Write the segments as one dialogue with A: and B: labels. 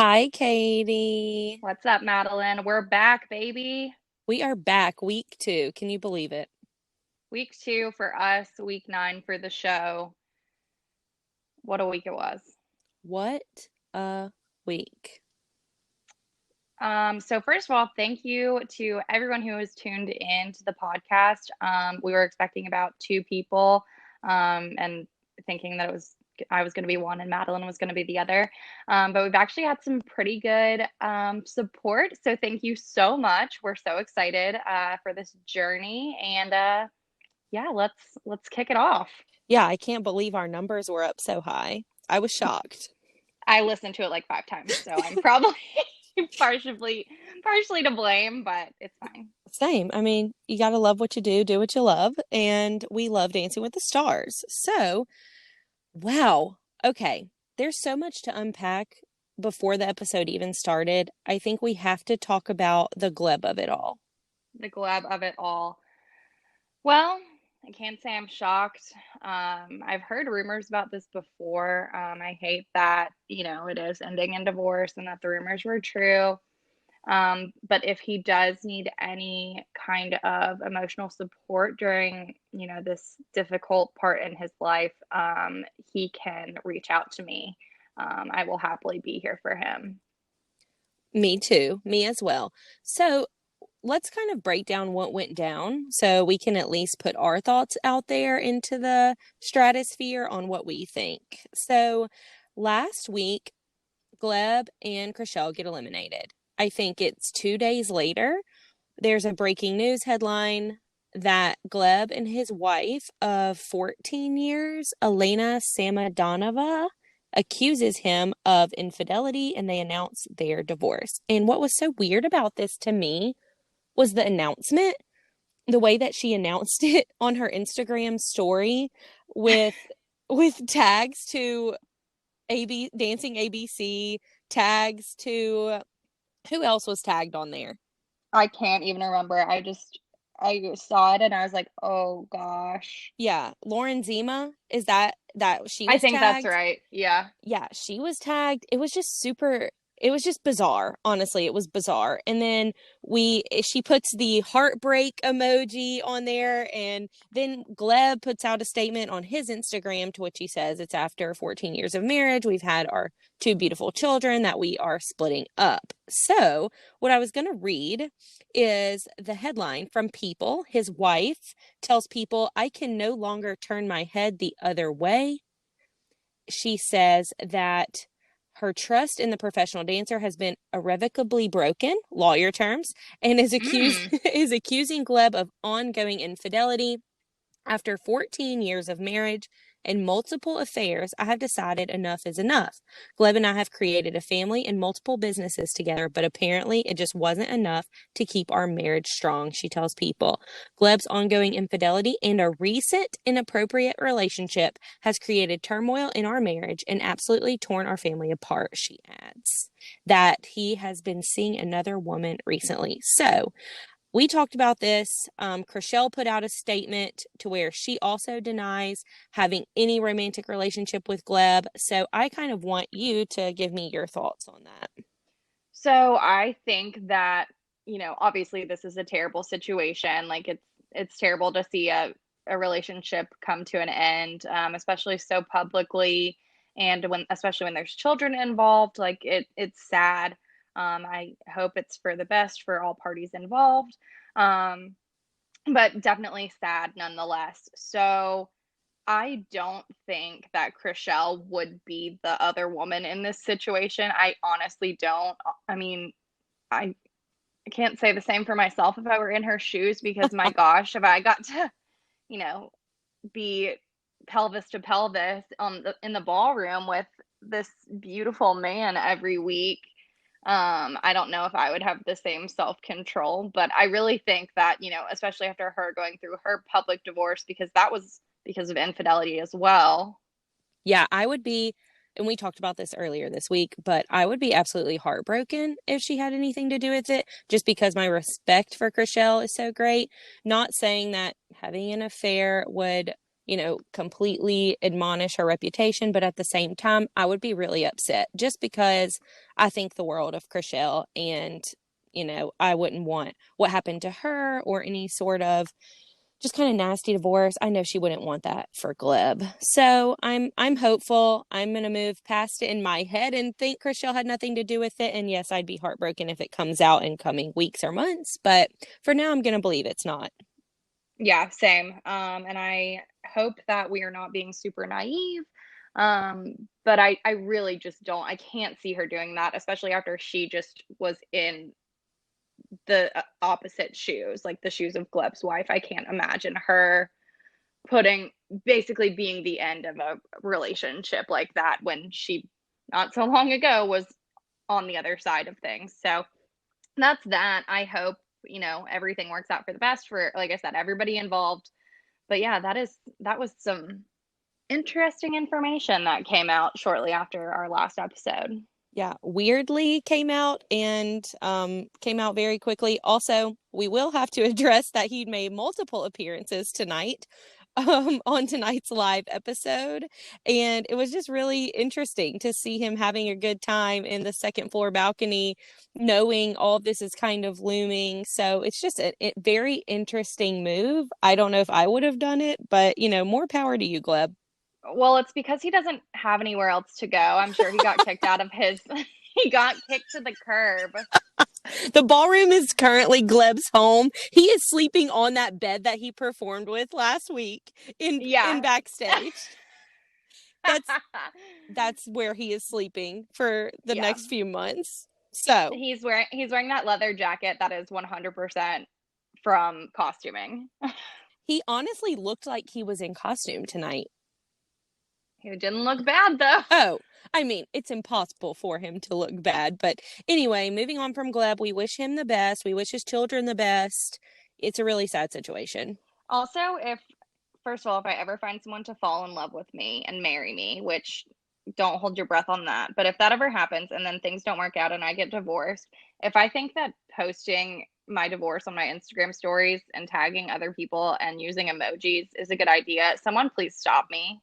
A: Hi, Katie.
B: What's up, Madeline? We're back, baby.
A: We are back week 2. Can you believe it?
B: Week two for us, week nine for the show. What a week it was.
A: What a week.
B: So first of all, thank you to everyone who has tuned in to the podcast. We were expecting about two people, and thinking that I was going to be one and Madeline was going to be the other. But we've actually had some pretty good support. So thank you so much. We're so excited for this journey, and yeah, let's kick it off.
A: Yeah, I can't believe our numbers were up so high. I was shocked.
B: I listened to it like five times, so I'm probably partially to blame, but it's fine.
A: Same. I mean, you got to love what you do what you love. And we love Dancing with the Stars. So, wow. Okay. There's so much to unpack before the episode even started. I think we have to talk about the gleb of it all.
B: The gleb of it all. Well, I can't say I'm shocked. I've heard rumors about this before. I hate that, it is ending in divorce and that the rumors were true. But if he does need any kind of emotional support during, this difficult part in his life, he can reach out to me. I will happily be here for him.
A: Me too. Me as well. So, let's kind of break down what went down so we can at least put our thoughts out there into the stratosphere on what we think. So last week, Gleb and Chriselle get eliminated. I think it's 2 days later. There's a breaking news headline that Gleb and his wife of 14 years, Elena Samadonova, accuses him of infidelity and they announce their divorce. And what was so weird about this to me was the announcement, the way that she announced it on her Instagram story with tags to AB Dancing ABC, tags to who else was tagged on there?
B: I can't even remember. I saw it and I was like, oh gosh.
A: Yeah, Lauren Zima, is that she
B: I
A: was
B: think that's
A: tagged?
B: right. Yeah.
A: Yeah, she was tagged. It was just bizarre. Honestly, it was bizarre. And then she puts the heartbreak emoji on there. And then Gleb puts out a statement on his Instagram to which he says it's after 14 years of marriage. We've had our two beautiful children that we are splitting up. So what I was going to read is the headline from People. His wife tells People, I can no longer turn my head the other way. She says that her trust in the professional dancer has been irrevocably broken, lawyer terms, and
B: Mm.
A: is accusing Gleb of ongoing infidelity. After 14 years of marriage and multiple affairs, I have decided enough is enough. Gleb and I have created a family and multiple businesses together, but apparently it just wasn't enough to keep our marriage strong, she tells People. Gleb's ongoing infidelity and a recent inappropriate relationship has created turmoil in our marriage and absolutely torn our family apart, she adds. That he has been seeing another woman recently. So, we talked about this. Chriselle put out a statement to where she also denies having any romantic relationship with Gleb. So I kind of want you to give me your thoughts on that.
B: So I think that, obviously this is a terrible situation. Like it's terrible to see a relationship come to an end, especially so publicly, and especially when there's children involved. Like it's sad. I hope it's for the best for all parties involved. Um, but definitely sad nonetheless. So I don't think that Chriselle would be the other woman in this situation. I honestly don't. I mean, I can't say the same for myself if I were in her shoes, because my gosh, if I got to, you know, be pelvis to pelvis in the ballroom with this beautiful man every week, I don't know if I would have the same self-control. But I really think that, especially after her going through her public divorce, because that was because of infidelity as well.
A: Yeah, I would be, and we talked about this earlier this week, but I would be absolutely heartbroken if she had anything to do with it, just because my respect for Chriselle is so great. Not saying that having an affair would, completely admonish her reputation. But at the same time, I would be really upset just because I think the world of Chriselle, and, I wouldn't want what happened to her or any sort of just kind of nasty divorce. I know she wouldn't want that for Gleb. So I'm hopeful. I'm gonna move past it in my head and think Chriselle had nothing to do with it. And yes, I'd be heartbroken if it comes out in coming weeks or months. But for now, I'm gonna believe it's not.
B: Yeah, same. And I hope that we are not being super naive. But I really just don't. I can't see her doing that, especially after she just was in the opposite shoes, like the shoes of Gleb's wife. I can't imagine her putting basically being the end of a relationship like that when she not so long ago was on the other side of things. So that's that. I hope, everything works out for the best for, like I said, everybody involved. But yeah, that was some interesting information that came out shortly after our last episode.
A: Yeah, weirdly came out and came out very quickly. Also, we will have to address that he'd made multiple appearances tonight on tonight's live episode. And it was just really interesting to see him having a good time in the second floor balcony, knowing all of this is kind of looming. So it's just a very interesting move. I don't know if I would have done it, but more power to you, Gleb.
B: Well, it's because he doesn't have anywhere else to go. I'm sure he got kicked out of his he got kicked to the curb.
A: The ballroom is currently Gleb's home. He is sleeping on that bed that he performed with last week in
B: Yeah.
A: backstage. That's where he is sleeping for the
B: Yeah.
A: next few months. So
B: He's wearing that leather jacket that is 100% from costuming.
A: he honestly looked like he was in costume tonight.
B: He didn't look bad though.
A: Oh, I mean, it's impossible for him to look bad. But anyway, moving on from Gleb, we wish him the best. We wish his children the best. It's a really sad situation.
B: Also, if first of all, if I ever find someone to fall in love with me and marry me, which don't hold your breath on that, but if that ever happens and then things don't work out and I get divorced, if I think that posting my divorce on my Instagram stories and tagging other people and using emojis is a good idea, someone please stop me.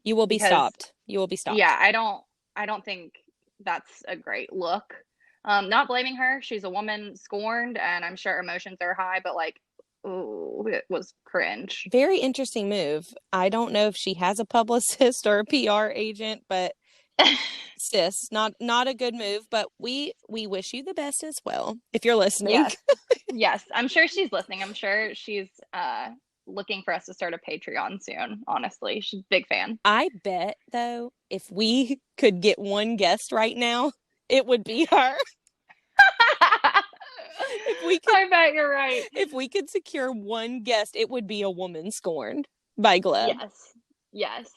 A: You will be
B: Because
A: stopped. You will be stopped.
B: yeah, I don't think that's a great look. Not blaming her. She's a woman scorned and I'm sure emotions are high, but like, ooh, it was cringe.
A: Very interesting move. I don't know if she has a publicist or a PR agent, but sis, not a good move. But we wish you the best as well if you're listening.
B: Yes. Yes. I'm sure she's listening. I'm sure she's looking for us to start a Patreon soon, honestly. She's a big fan.
A: I bet though, if we could get one guest right now, it would be her. If we could,
B: I bet you're right.
A: if we could secure one guest, it would be a woman scorned by Gleb.
B: Yes. Yes.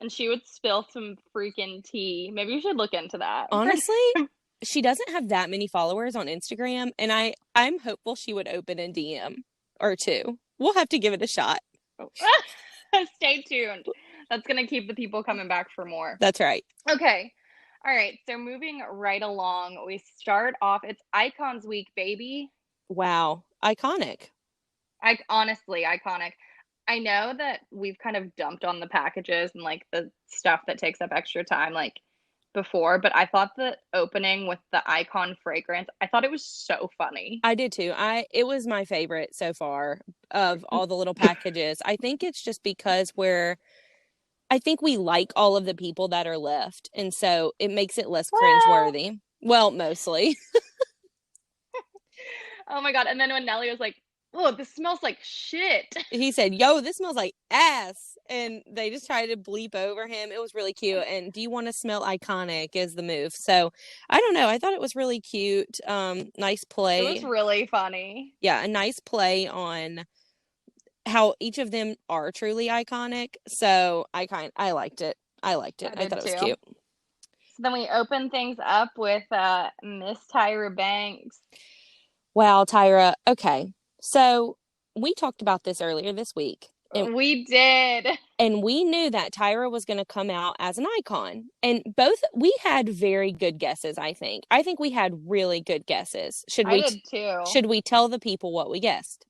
B: And she would spill some freaking tea. Maybe you should look into that.
A: Honestly, she doesn't have that many followers on Instagram, and I'm hopeful she would open a DM or two. We'll have to give it a shot.
B: Stay tuned. That's going to keep the people coming back for more.
A: That's right.
B: Okay. All right. So moving right along, we start off. It's Icons Week, baby.
A: Wow. Iconic.
B: Honestly, iconic. I know that we've kind of dumped on the packages and like the stuff that takes up extra time, like before, but I thought the opening with the icon fragrance, I thought it was so funny.
A: I did too. It was my favorite so far of all the little packages. I think it's just because I think we like all of the people that are left, and so it makes it less cringeworthy. Well, mostly.
B: Oh my God. And then when Nelly was like, oh, this smells like shit.
A: He said, yo, this smells like ass. And they just tried to bleep over him. It was really cute. And do you want to smell iconic is the move. So I don't know. I thought it was really cute. Nice play.
B: It was really funny.
A: Yeah, a nice play on how each of them are truly iconic. So I liked it. I liked it. I thought it was cute.
B: So then we open things up with Miss Tyra Banks.
A: Wow, Tyra. Okay. So we talked about this earlier this week.
B: We did.
A: And we knew that Tyra was going to come out as an icon. And we had very good guesses, I think. I think we had really good guesses.
B: I did too.
A: Should we tell the people what we guessed?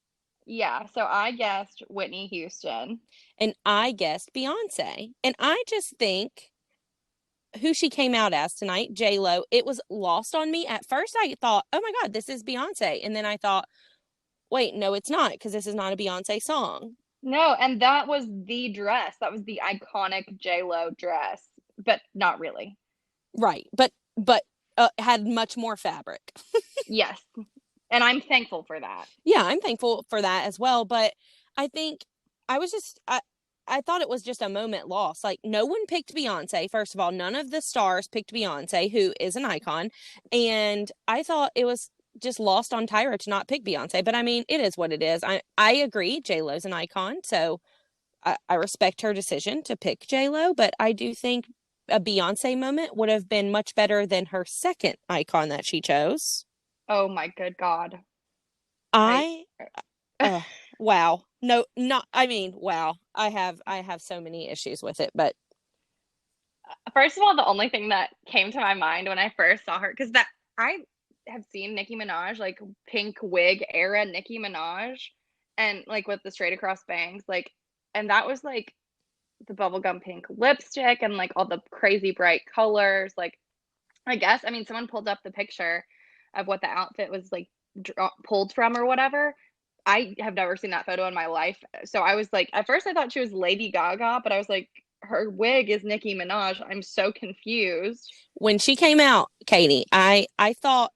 B: Yeah, so I guessed Whitney Houston.
A: And I guessed Beyonce. And I just think who she came out as tonight, J Lo, it was lost on me. At first, I thought, oh my God, this is Beyonce. And then I thought, wait, no, it's not, because this is not a Beyonce song.
B: No, and that was the dress. That was the iconic J-Lo dress, but not really.
A: Right. But had much more fabric.
B: Yes. And I'm thankful for that.
A: Yeah, I'm thankful for that as well. But I think I was just I thought it was just a moment lost. Like no one picked Beyonce. First of all, none of the stars picked Beyonce, who is an icon. And I thought it was just lost on Tyra to not pick Beyonce. But I mean, it is what it is. I agree. J Lo's an icon, so I respect her decision to pick J Lo. But I do think a Beyonce moment would have been much better than her second icon that she chose.
B: Oh my good God. I
A: I uh, wow. No, not I mean, wow. I have so many issues with it, but
B: First of all, the only thing that came to my mind when I first saw her, because that I have seen Nicki Minaj, like pink wig era Nicki Minaj, and like with the straight across bangs, like, and that was like the bubblegum pink lipstick and like all the crazy bright colors. Like, I guess, I mean, someone pulled up the picture of what the outfit was like pulled from or whatever. I have never seen that photo in my life. So I was like, at first I thought she was Lady Gaga, but I was like, her wig is Nicki Minaj. I'm so confused.
A: when she came out, Katie, I thought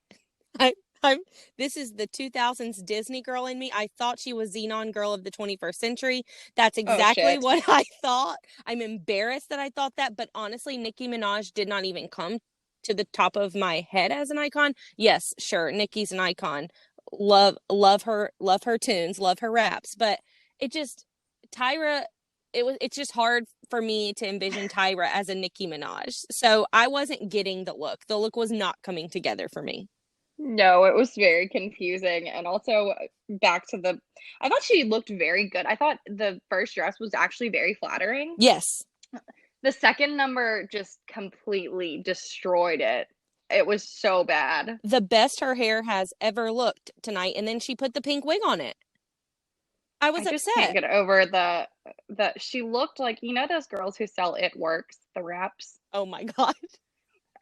A: I I'm this is the 2000s Disney girl in me. I thought she was Xenon girl of the 21st century. That's
B: Oh
A: exactly
B: shit.
A: what I thought. I'm embarrassed that I thought that, but honestly, Nicki Minaj did not even come to the top of my head as an icon. Yes, sure, Nicki's an icon. Love her tunes, love her raps, but it just Tyra it's just hard for me to envision Tyra as a Nicki Minaj. So I wasn't getting the look. The look was not coming together for me.
B: No, it was very confusing. And also back to the, I thought she looked very good. I thought the first dress was actually very flattering.
A: Yes,
B: The second number just completely destroyed it. It was so bad.
A: the best her hair has ever looked tonight, and then she put the pink wig on it. I was
B: I just can't
A: upset.
B: get over the she looked like, you know, those girls who sell It Works, the wraps,
A: Oh my god.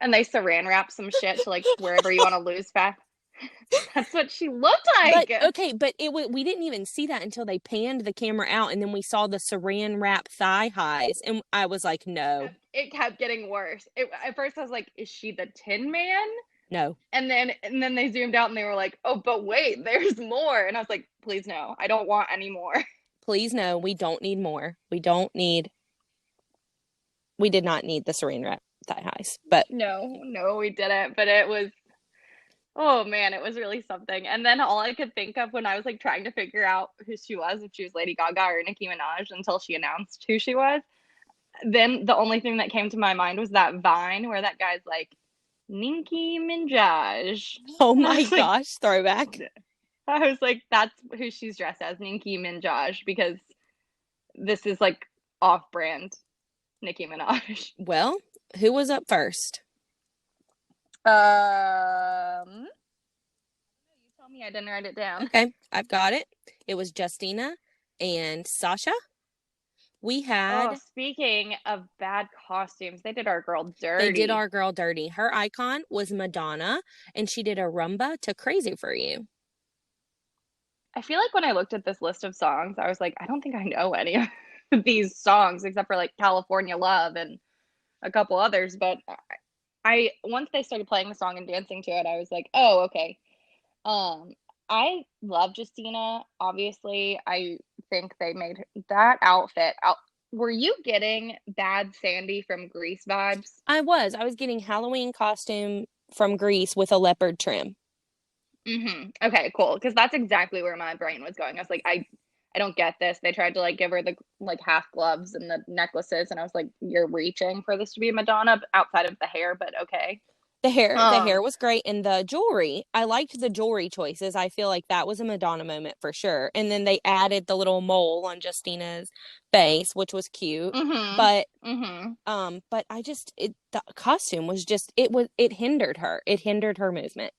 B: and they saran wrap some shit to like wherever you want to lose fat. That's what she looked
A: But
B: like.
A: okay, but we didn't even see that until they panned the camera out, and then we saw the saran wrap thigh highs, and I was like, no,
B: It kept getting worse. At first I was like, is she the Tin Man?
A: no,
B: And then they zoomed out and they were like, oh, but wait, there's more. And I was like, please no, I don't want any more.
A: please no, we don't need more. We did not need the saran wrap thigh highs, but
B: No, no, we didn't. But it was, oh man, it was really something. And then all I could think of when I was like trying to figure out who she was, if she was Lady Gaga or Nicki Minaj, until she announced who she was, then the only thing that came to my mind was that Vine where that guy's like, Nicki Minaj.
A: oh
B: And I
A: my
B: was like,
A: gosh, throwback.
B: that's who she's dressed as, Nicki Minaj, because this is like off-brand Nicki Minaj.
A: Well, who was up first?
B: You tell me, I didn't write it down.
A: Okay, I've got it. It was Justina and Sasha. We
B: Oh,
A: had
B: speaking of bad costumes, they did our girl
A: They did
B: dirty.
A: our girl dirty. Her icon was Madonna, and she did a rumba to Crazy for You.
B: I feel like when I looked at this list of songs, I was like, I don't think I know any of these songs except for like California Love and a couple others. But I once they started playing the song and dancing to it, I was like, oh, okay. Um, I love Justina. Obviously, I think they made that outfit out. Were you getting Bad Sandy from Grease vibes?
A: I was getting Halloween costume from Greece with a leopard trim.
B: Okay, cool. Because that's exactly where my brain was going. I was like, I don't get this. They tried to like give her the like half gloves and the necklaces, and I was like, you're reaching for this to be Madonna outside of the hair, but okay.
A: The hair
B: Um,
A: was great, and the jewelry. I liked the jewelry choices. I feel like that was a Madonna moment for sure. And then they added the little mole on Justina's face, which was cute.
B: mm-hmm,
A: But
B: mm-hmm.
A: the costume was just it hindered her. It hindered her movement.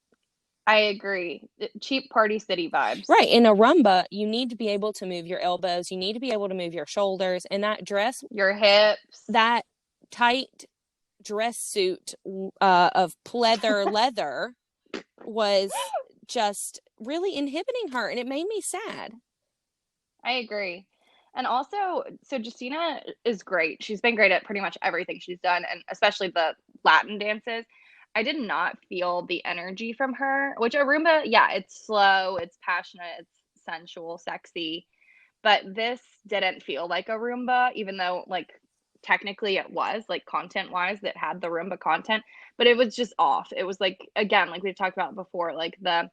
B: I agree. Cheap Party City vibes.
A: Right. In a rumba, you need to be able to move your elbows. You need to be able to move your shoulders. And that dress,
B: Your hips.
A: that tight dress suit of pleather leather was just really inhibiting her. And it made me sad.
B: I agree. And also, so Justina is great. She's been great at pretty much everything she's done, and especially the Latin dances. I did not feel the energy from her, which a Roomba, yeah, it's slow, it's passionate, it's sensual, sexy. But this didn't feel like a Roomba, even though, like, technically it was, like, content wise, that had the Roomba content, but it was just off. It was like, again, like we've talked about before, like the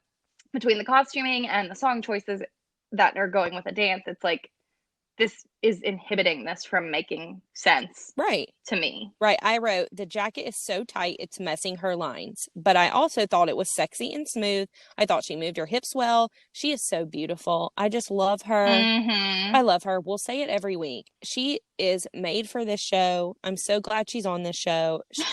B: between the costuming and the song choices that are going with a dance, it's like this is inhibiting this from making sense
A: Right.
B: to me.
A: Right. I wrote, the jacket is so tight, it's messing her lines. But I also thought it was sexy and smooth. I thought she moved her hips well. She is so beautiful. I just love her.
B: Mm-hmm.
A: I love her. We'll say it every week. She is made for this show. I'm so glad she's on this show.
B: I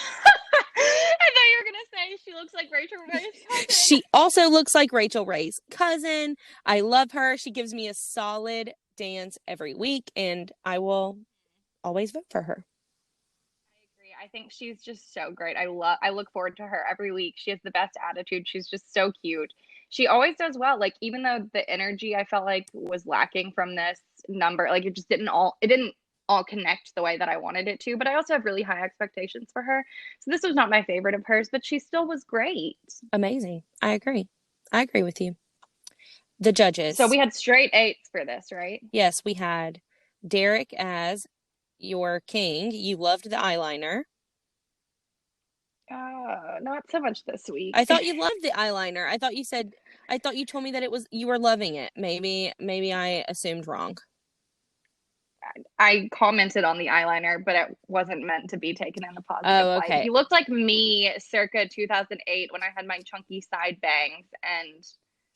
B: thought you were gonna say she looks like Rachel Ray's cousin.
A: She also looks like Rachel Ray's cousin. I love her. She gives me a solid dance every week, and I will always vote for her.
B: I think she's just so great. I look forward to her every week. She has the best attitude. She's just so cute. She always does well. Like even though the energy I felt like was lacking from this number, like it didn't all connect the way that I wanted it to, but I also have really high expectations for her. So this was not my favorite of hers, but she still was great.
A: Amazing. I agree. I agree with you. The
B: So
A: judges.
B: we had straight eights for this, right?
A: Yes, we had Derek as your king. You loved the eyeliner.
B: Not so much this
A: I
B: week.
A: thought you loved the eyeliner. I thought you told me that you were loving it. Maybe I assumed wrong.
B: I commented on the eyeliner, but it wasn't meant to be taken in a positive
A: Oh,
B: light.
A: okay.
B: You looked like me circa 2008 when I had my chunky side bangs and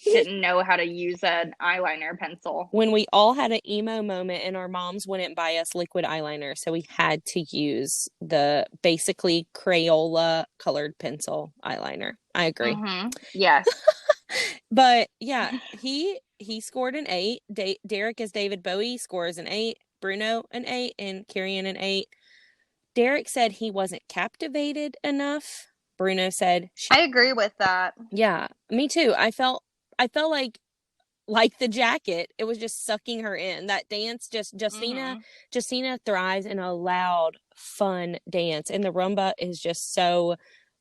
B: didn't know how to use an eyeliner pencil.
A: When we all had an emo moment and our moms wouldn't buy us liquid eyeliner, so we had to use the basically Crayola colored pencil eyeliner. I agree.
B: Mm-hmm. Yes.
A: But yeah, he scored an 8. Derek as David Bowie scores an 8. Bruno an 8, and Kirian an 8. Derek said he wasn't captivated enough. Bruno said
B: I agree with that.
A: yeah, me too. I felt like the jacket, it was just sucking her in. That dance, just
B: Mm-hmm.
A: Justina thrives in a loud, fun dance, and the rumba is just so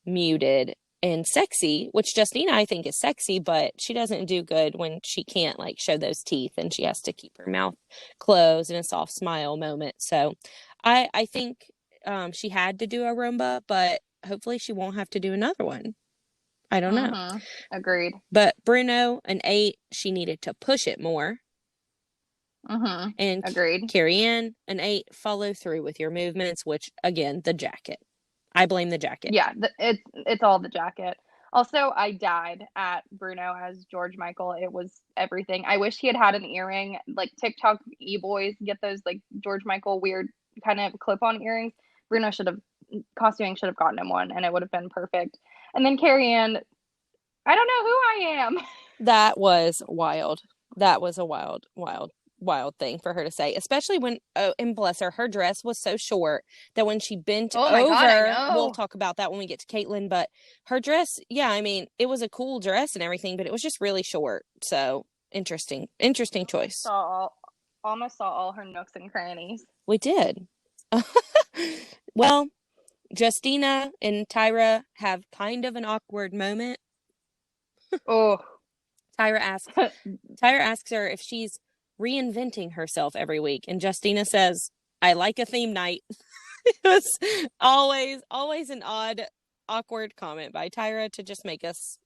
A: muted and sexy, which Justina I think is sexy, but she doesn't do good when she can't like show those teeth and she has to keep her mouth closed in a soft smile moment. So I think she had to do a rumba, but hopefully she won't have to do another one. I don't know.
B: Mm-hmm. Agreed.
A: But Bruno, an 8, she needed to push it more.
B: Mm-hmm.
A: And
B: Agreed.
A: Carrie-Anne, an 8, follow through with your movements, which again, the jacket. I blame the jacket.
B: Yeah, it's all the jacket. Also, I died at Bruno as George Michael. It was everything. I wish he had had an earring. Like TikTok e-boys get those like George Michael weird kind of clip-on earrings. Bruno should have costuming should have gotten him one, and it would have been perfect. And then Carrie Ann, I don't know who I am.
A: That was wild. That was a wild thing for her to say, especially when, oh, and bless her, her dress was so short that when she bent
B: Oh my
A: over,
B: God, I know.
A: we'll talk about that when we get to Caitlin, but her dress, yeah, I mean, it was a cool dress and everything, but it was just really short. So interesting choice.
B: Almost saw all her nooks and crannies.
A: We did. Well, Justina and Tyra have kind of an awkward moment.
B: Oh.
A: Tyra asks her if she's reinventing herself every week, and Justina says, "I like a theme night." It was always an awkward comment by Tyra to just make us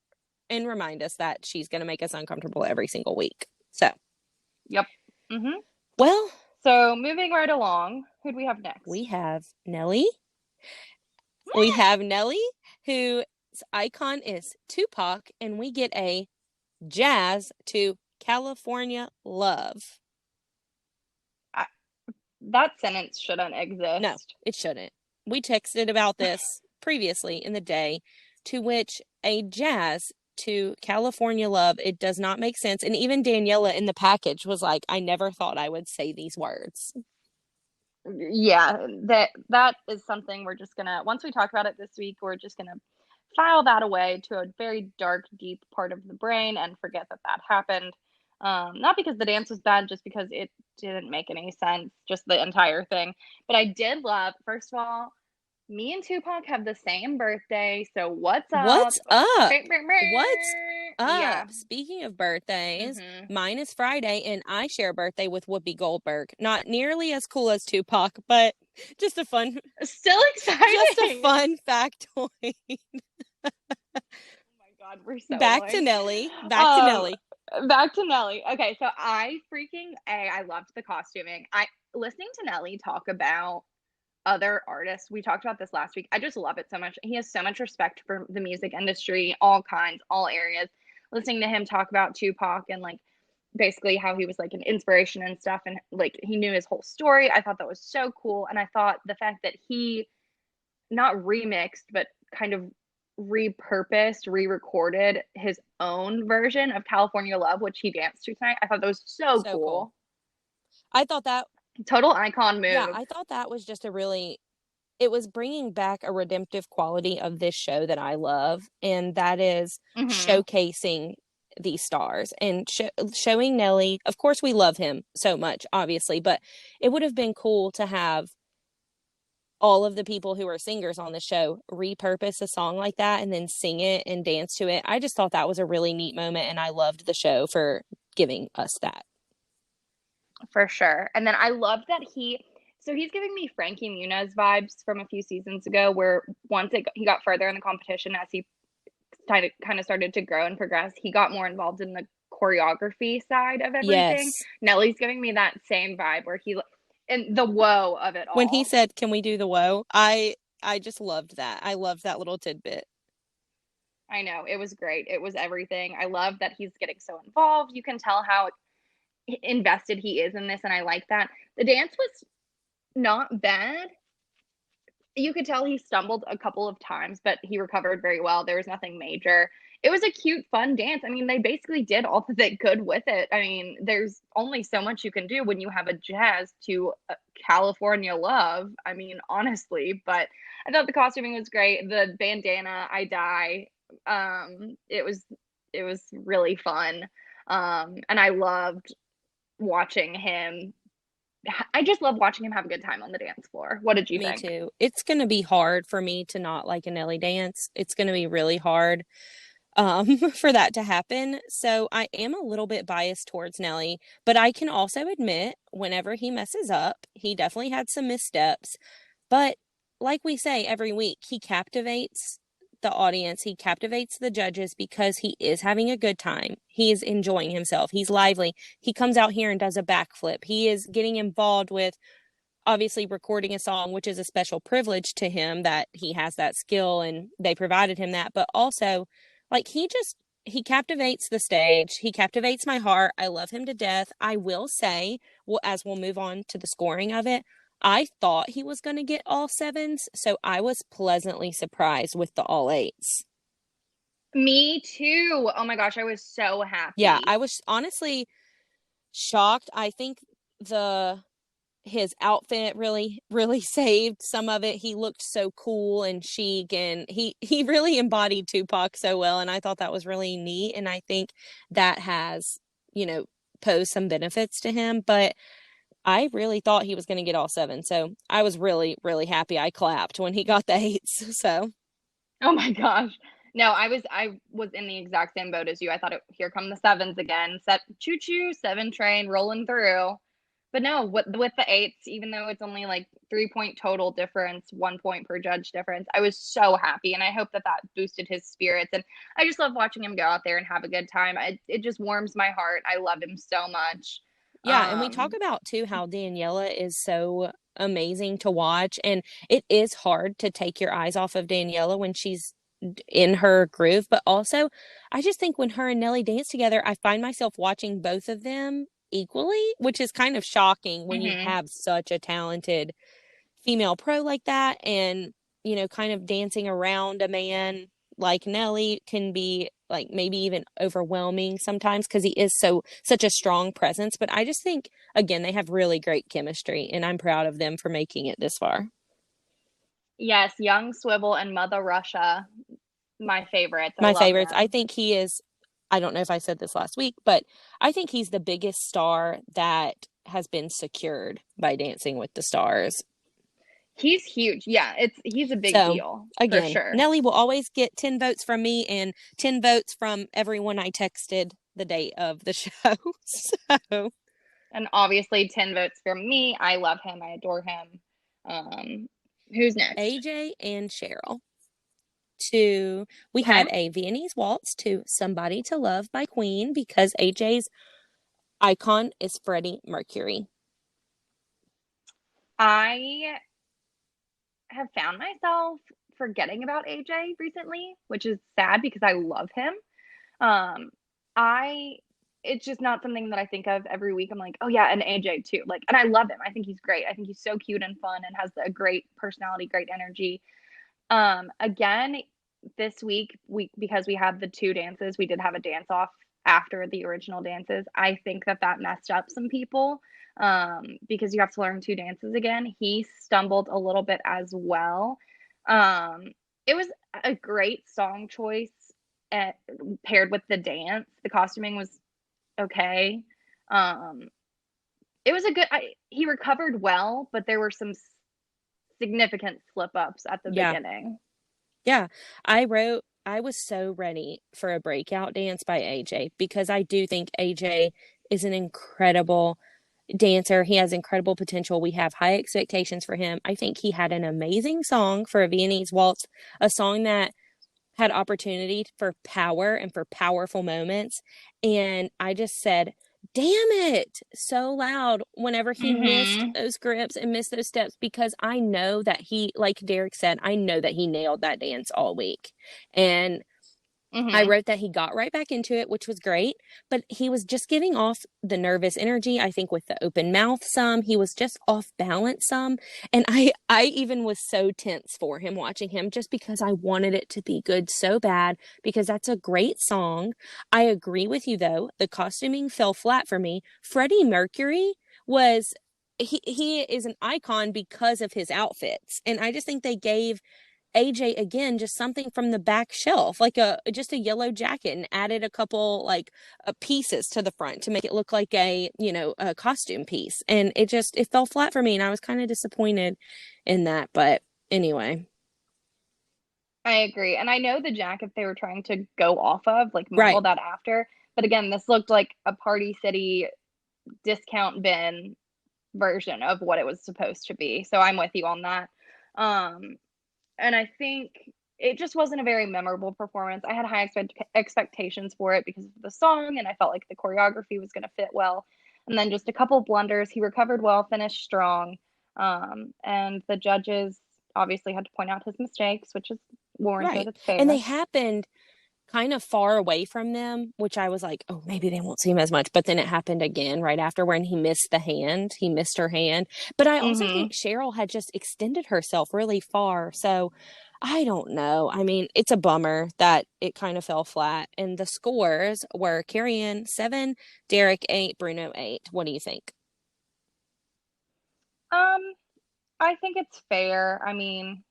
A: and remind us that she's going to make us uncomfortable every single week. So,
B: Yep. Mm-hmm.
A: well,
B: So moving right along, who do we have next?
A: we have Nelly. We have Nelly, whose icon is Tupac, and we get a jazz to California love.
B: That sentence shouldn't exist.
A: No, it shouldn't. We texted about this previously in the day, to which a jazz to California Love. It does not make sense. And even Daniela in the package was like, I never thought I would say these words.
B: Yeah, that is something we're just gonna, once we talk about it this week, we're just gonna file that away to a very dark, deep part of the brain and forget that that happened. Not because the dance was bad, just because it didn't make any sense, just the entire thing. But I did love, first of all, me and Tupac have the same birthday, so what's up?
A: What's up?
B: Brr, brr, brr.
A: What's up?
B: Yeah.
A: Speaking of birthdays,
B: Mm-hmm.
A: mine is Friday, and I share a birthday with Whoopi Goldberg. Not nearly as cool as Tupac, but just a fun,
B: Still
A: just a
B: exciting.
A: fun factoid.
B: Oh my God, we're so
A: Back to
B: annoying.
A: Nelly. Back to
B: Um,
A: Nelly.
B: Back to Nelly. Okay, so I loved the costuming. I listening to Nelly talk about other artists. We talked about this last week. I just love it so much. He has so much respect for the music industry, all kinds, all areas. Listening to him talk about Tupac and like basically how he was like an inspiration and stuff and like he knew his whole story. I thought that was so cool. And I thought the fact that he not remixed, but kind of repurposed, re-recorded his own version of California Love, which he danced to tonight. I thought that was so
A: So cool.
B: cool.
A: I thought that,
B: Total icon
A: yeah,
B: move.
A: I thought that was just a really, it was bringing back a redemptive quality of this show that I love, and that is
B: Mm-hmm.
A: showcasing these stars and showing Nelly. Of course, we love him so much, obviously, but it would have been cool to have all of the people who are singers on the show repurpose a song like that and then sing it and dance to it. I just thought that was a really neat moment, and I loved the show for giving us that.
B: For sure. And then I love that so he's giving me Frankie Muniz vibes from a few seasons ago, where he got further in the competition as he kind of started to grow and progress, he got more involved in the choreography side of everything.
A: Yes.
B: Nelly's giving me that same vibe where and the woe of it
A: When he
B: all.
A: said, "Can we do the woe?" I just loved that. I loved that little tidbit.
B: I know, it was great. It was everything. I love that he's getting so involved. You can tell how invested he is in this, and I like that. The dance was not bad. You could tell he stumbled a couple of times, but he recovered very well. There was nothing major. It was a cute, fun dance. I mean, they basically did all that they could with it. I mean, there's only so much you can do when you have a jazz to California Love. I mean, honestly, but I thought the costuming was great. The bandana, I die. It was really fun. And I loved watching him. I just love watching him have a good time on the dance floor. What did you
A: Me
B: think?
A: too. It's going to be hard for me to not like a Nelly dance. It's going to be really hard for that to happen. So I am a little bit biased towards Nelly, but I can also admit whenever he messes up, he definitely had some missteps. But like we say every week, he captivates the audience, he captivates the judges because he is having a good time. He is enjoying himself. He's lively. He comes out here and does a backflip. He is getting involved with obviously recording a song, which is a special privilege to him that he has that skill and they provided him that. But also, like, he captivates the stage. He captivates my heart. I love him to death. I will say, well, as we'll move on to the scoring of it, I thought he was going to get all sevens, so I was pleasantly surprised with the all eights.
B: Me too. Oh my gosh, I was so
A: Yeah,
B: happy.
A: I was honestly shocked. I think the his outfit really saved some of it. He looked so cool and chic, and he really embodied Tupac so well, and I thought that was really neat, and I think that has, posed some benefits to him. But I really thought he was going to get all seven, so I was really happy. I clapped when he got the eights. So
B: Oh my gosh. No, I was in the exact same boat as you. I thought here come the sevens again. Set choo choo, seven train rolling through. But no, with the eights, even though it's only like 3 point total difference, 1 point per judge difference, I was so happy, and I hope that that boosted his spirits. And I just love watching him go out there and have a good time. It just warms my heart. I love him so much.
A: yeah, and we talk about too how Daniela is so amazing to watch, and it is hard to take your eyes off of Daniela when she's in her groove, but also I just think when her and Nelly dance together, I find myself watching both of them equally, which is kind of shocking when you
B: Hmm.
A: have such a talented female pro like that, and kind of dancing around a man like Nelly can be like maybe even overwhelming sometimes because he is such a strong presence. But I just think again they have really great chemistry, and I'm proud of them for making it this far.
B: Yes, Young Swivel and Mother Russia, my favorites. I
A: My
B: love
A: favorites. I
B: them.
A: think he is, I don't know if I said this last week, but I think he's the biggest star that has been secured by Dancing with the Stars.
B: He's huge. Yeah, he's a big
A: So,
B: deal for
A: again,
B: sure.
A: Nelly will always get 10 votes from me and 10 votes from everyone I texted the day of the show. So,
B: And obviously 10 votes from me. I love him. I adore him. Who's next?
A: AJ and Cheryl. We
B: Okay.
A: have a Viennese waltz to Somebody to Love by Queen because AJ's icon is Freddie Mercury.
B: I have found myself forgetting about AJ recently, which is sad because I love him. Um, I it's just not something that I think of every week. I'm like, oh yeah, and AJ too. Like, and I love him. I think he's great. I think he's so cute and fun and has a great personality, great energy. Again, this week we because we had the two dances, we did have a dance off after the original dances. I think that that messed up some people because you have to learn two dances again. He stumbled a little bit as well. It was a great song choice at, paired with the dance. The costuming was okay. Um, it was a good. He recovered well, but there were some significant slip ups at the
A: Yeah.
B: beginning.
A: Yeah. I was so ready for a breakout dance by AJ because I do think AJ is an incredible dancer. He has incredible potential. We have high expectations for him. I think he had an amazing song for a Viennese waltz, a song that had opportunity for power and for powerful moments. And I just said, damn it, so loud whenever he missed
B: Mm-hmm.
A: those grips and missed those steps because I know that he, like Derek said, I know that he nailed that dance all week. And I
B: Mm-hmm.
A: wrote that he got right back into it, which was great, but he was just giving off the nervous energy. I think with the open mouth some, he was just off balance some. And I even was so tense for him watching him just because I wanted it to be good so bad because that's a great song. I agree with you though. The costuming fell flat for me. Freddie Mercury was he is an icon because of his outfits. And I just think they gave AJ again just something from the back shelf, like a just a yellow jacket, and added a couple like pieces to the front to make it look like a costume piece. And it fell flat for me, and I was kind of disappointed in that. But anyway,
B: I agree. And I know the jacket they were trying to go off of, like
A: right.
B: model that after. But again, this looked like a Party City discount bin version of what it was supposed to be. So I'm with you on that. Um, and I think it just wasn't a very memorable performance. I had high expectations for it because of the song, and I felt like the choreography was going to fit well. And then just a couple blunders. He recovered well, finished strong. And the judges obviously had to point out his mistakes, which is warranted.
A: Right.
B: It's
A: And they
B: fair.
A: happened kind of far away from them, which I was like, oh, maybe they won't see him as much. But then it happened again right after when he missed the hand. He missed her hand. But I also
B: Mm-hmm.
A: think Cheryl had just extended herself really far. So I don't know. I mean, it's a bummer that it kind of fell flat. And the scores were Carrie Ann 7, Derek 8, Bruno 8. What do you think?
B: Um, I think it's fair. I mean,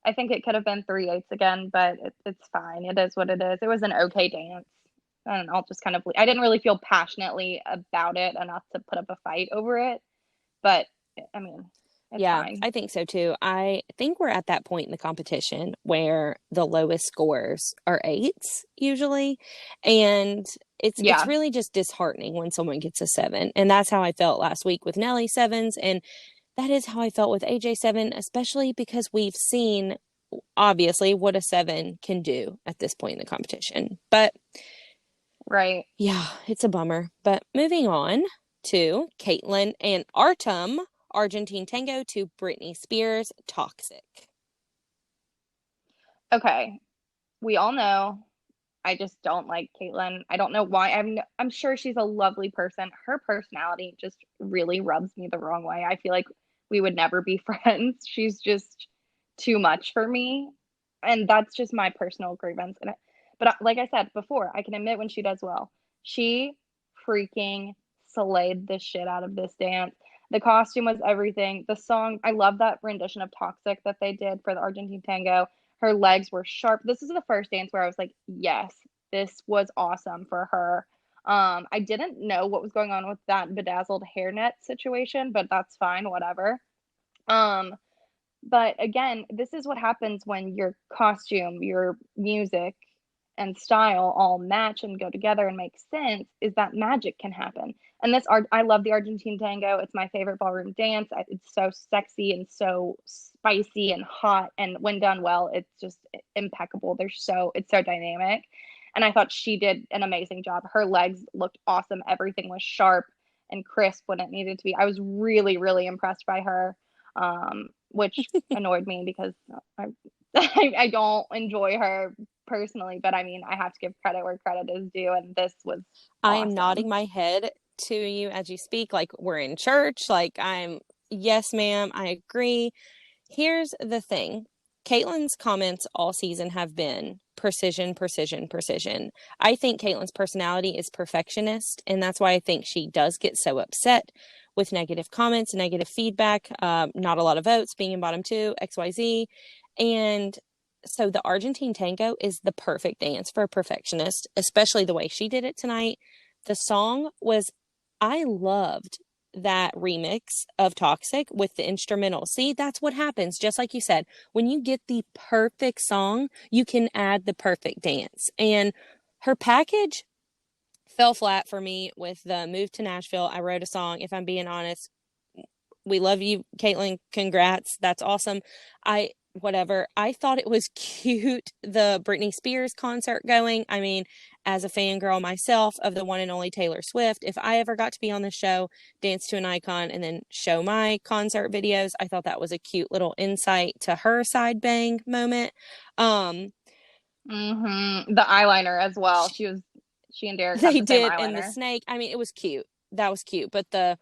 B: I think it could have been 3/8 again, but it's fine. It is what it is. It was an okay dance. And I'll just kind of, I didn't really feel passionately about it enough to put up a fight over it. But I mean, it's
A: Yeah,
B: fine.
A: I think so too. I think we're at that point in the competition where the lowest scores are eights usually. And it's
B: Yeah,
A: really just disheartening when someone gets a 7. And that's how I felt last week with Nelly 7s. And that is how I felt with AJ 7, especially because we've seen obviously what a 7 can do at this point in the competition. But
B: right.
A: yeah, it's a bummer. But moving on to Caitlin and Artem, Argentine Tango to Britney Spears, Toxic.
B: Okay. We all know I just don't like Caitlyn. I don't know why. I'm sure she's a lovely person. Her personality just really rubs me the wrong way. I feel like we would never be friends. She's just too much for me. And that's just my personal grievance. But like I said before, I can admit when she does well. She freaking slayed the shit out of this dance. The costume was everything. The song, I love that rendition of Toxic that they did for the Argentine tango. Her legs were sharp. This is the first dance where I was like, yes, this was awesome for her. I didn't know what was going on with that bedazzled hairnet situation, but that's fine, whatever. Um, but again, this is what happens when your costume, your music, and style all match and go together and make sense, is that magic can happen. And this art, I love the Argentine tango. It's my favorite ballroom dance. It's so sexy and so spicy and hot. And when done well, it's just impeccable. It's so dynamic. And I thought she did an amazing job. Her legs looked awesome. Everything was sharp and crisp when it needed to be. I was really, really impressed by her, which annoyed me because I, I don't enjoy her personally, but I mean, I have to give credit where credit is due, and this was
A: I am nodding
B: awesome.
A: my head to you as you speak, like we're in church. Yes, ma'am, I agree. Here's the thing. Caitlin's comments all season have been precision, precision, precision. I think Caitlin's personality is perfectionist, and that's why I think she does get so upset with negative comments, negative feedback, not a lot of votes, being in bottom two, XYZ. And so the Argentine tango is the perfect dance for a perfectionist, especially the way she did it tonight. The song was, I loved that remix of Toxic with the instrumental. See, that's what happens. Just like you said, when you get the perfect song, you can add the perfect dance. And her package fell flat for me with the move to Nashville. I wrote a song, if I'm being honest. We love you, Caitlin. Congrats. That's awesome. Whatever. I thought it was cute, the Britney Spears concert going. I mean, as a fangirl myself of the one and only Taylor Swift, if I ever got to be on the show, dance to an icon, and then show my concert videos, I thought that was a cute little insight to her side bang moment. Um,
B: The eyeliner as well. She and Derek have
A: they
B: the same
A: did in the
B: eyeliner.
A: snake. I mean, it was cute. That was cute. But the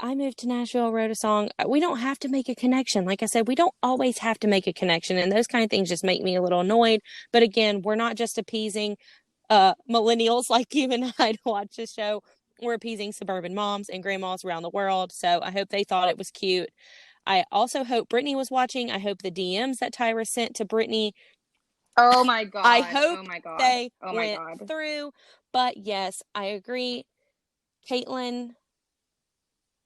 A: I moved to Nashville, wrote a song. We don't have to make a connection. Like I said, we don't always have to make a connection, and those kind of things just make me a little annoyed. But again, we're not just appeasing millennials like you and I to watch the show. We're appeasing suburban moms and grandmas around the world. So I hope they thought it was cute. I also hope Brittany was watching. I hope the DMs that Tyra sent to Brittany,
B: Oh my
A: I
B: god. Oh
A: hope
B: my god.
A: they
B: Oh my
A: went
B: god.
A: through. But yes, I agree. Caitlin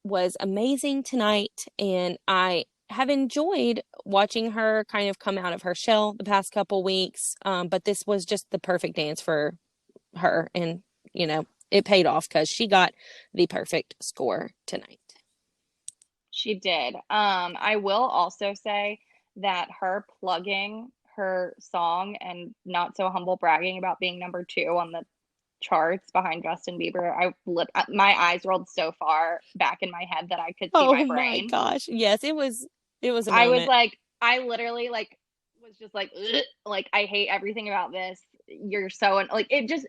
A: was amazing tonight, and I have enjoyed watching her kind of come out of her shell the past couple weeks. But this was just the perfect dance for her, and it paid off because she got the perfect score tonight.
B: She did. I will also say that her plugging her song and not so humble bragging about being number two on the charts behind Justin Bieber, my eyes rolled so far back in my head that I could see my
A: Oh my
B: brain.
A: gosh. Yes, it was a
B: I was
A: moment.
B: like, I literally like was just like, ugh, like I hate everything about this. You're so like it just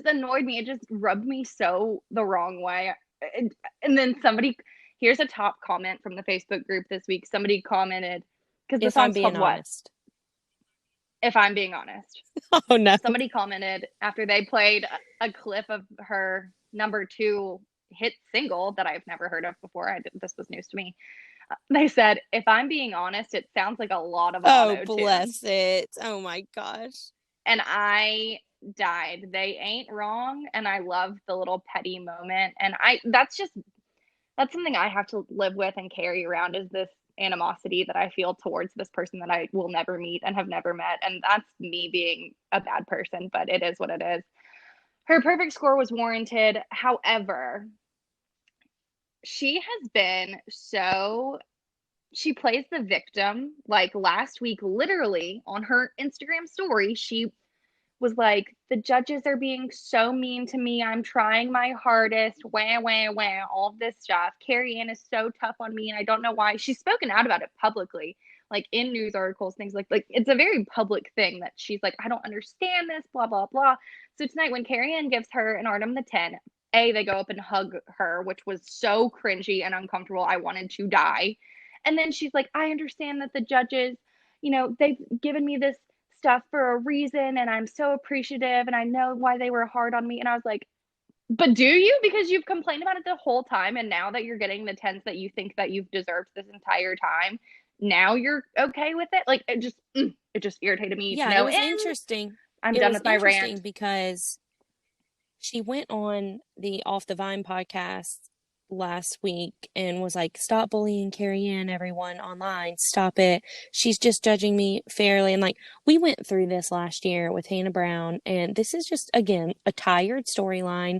B: annoyed me. It just rubbed me so the wrong way. And then here's a top comment from the Facebook group this week. Somebody commented because the
A: If I'm
B: song's
A: being
B: called what?
A: honest.
B: If I'm being honest.
A: Oh no.
B: Somebody commented after they played a clip of her number two hit single that I've never heard of before. This was news to me. They said, if I'm being honest, it sounds like a lot of
A: Oh,
B: auto tune.
A: bless it. Oh my gosh.
B: And I died. They ain't wrong. And I love the little petty moment. And that's something I have to live with and carry around, is this animosity that I feel towards this person that I will never meet and have never met. And that's me being a bad person, but it is what it is. Her perfect score was warranted. However, she has been so she plays the victim. Like last week, literally on her Instagram story, she was like, the judges are being so mean to me. I'm trying my hardest. Wah, wah, wah, all of this stuff. Carrie Ann is so tough on me, and I don't know why. She's spoken out about it publicly, like in news articles, things like it's a very public thing that she's like, I don't understand this, blah, blah, blah. So tonight, when Carrie Ann gives her an Artem the 10, they go up and hug her, which was so cringy and uncomfortable. I wanted to die. And then she's like, I understand that the judges, they've given me this stuff for a reason and I'm so appreciative and I know why they were hard on me. And I was like, but do you? Because you've complained about it the whole time, and now that you're getting the tens that you think that you've deserved this entire time, now you're okay with it? Like it just irritated me to
A: Yeah, it
B: no
A: was
B: end.
A: interesting.
B: I'm
A: It
B: done
A: was
B: with my
A: interesting
B: rant.
A: because she went on the Off the Vine podcast last week and was like, stop bullying Carrie Ann, everyone online. Stop it. She's just judging me fairly. And like, we went through this last year with Hannah Brown, and this is just, again, a tired storyline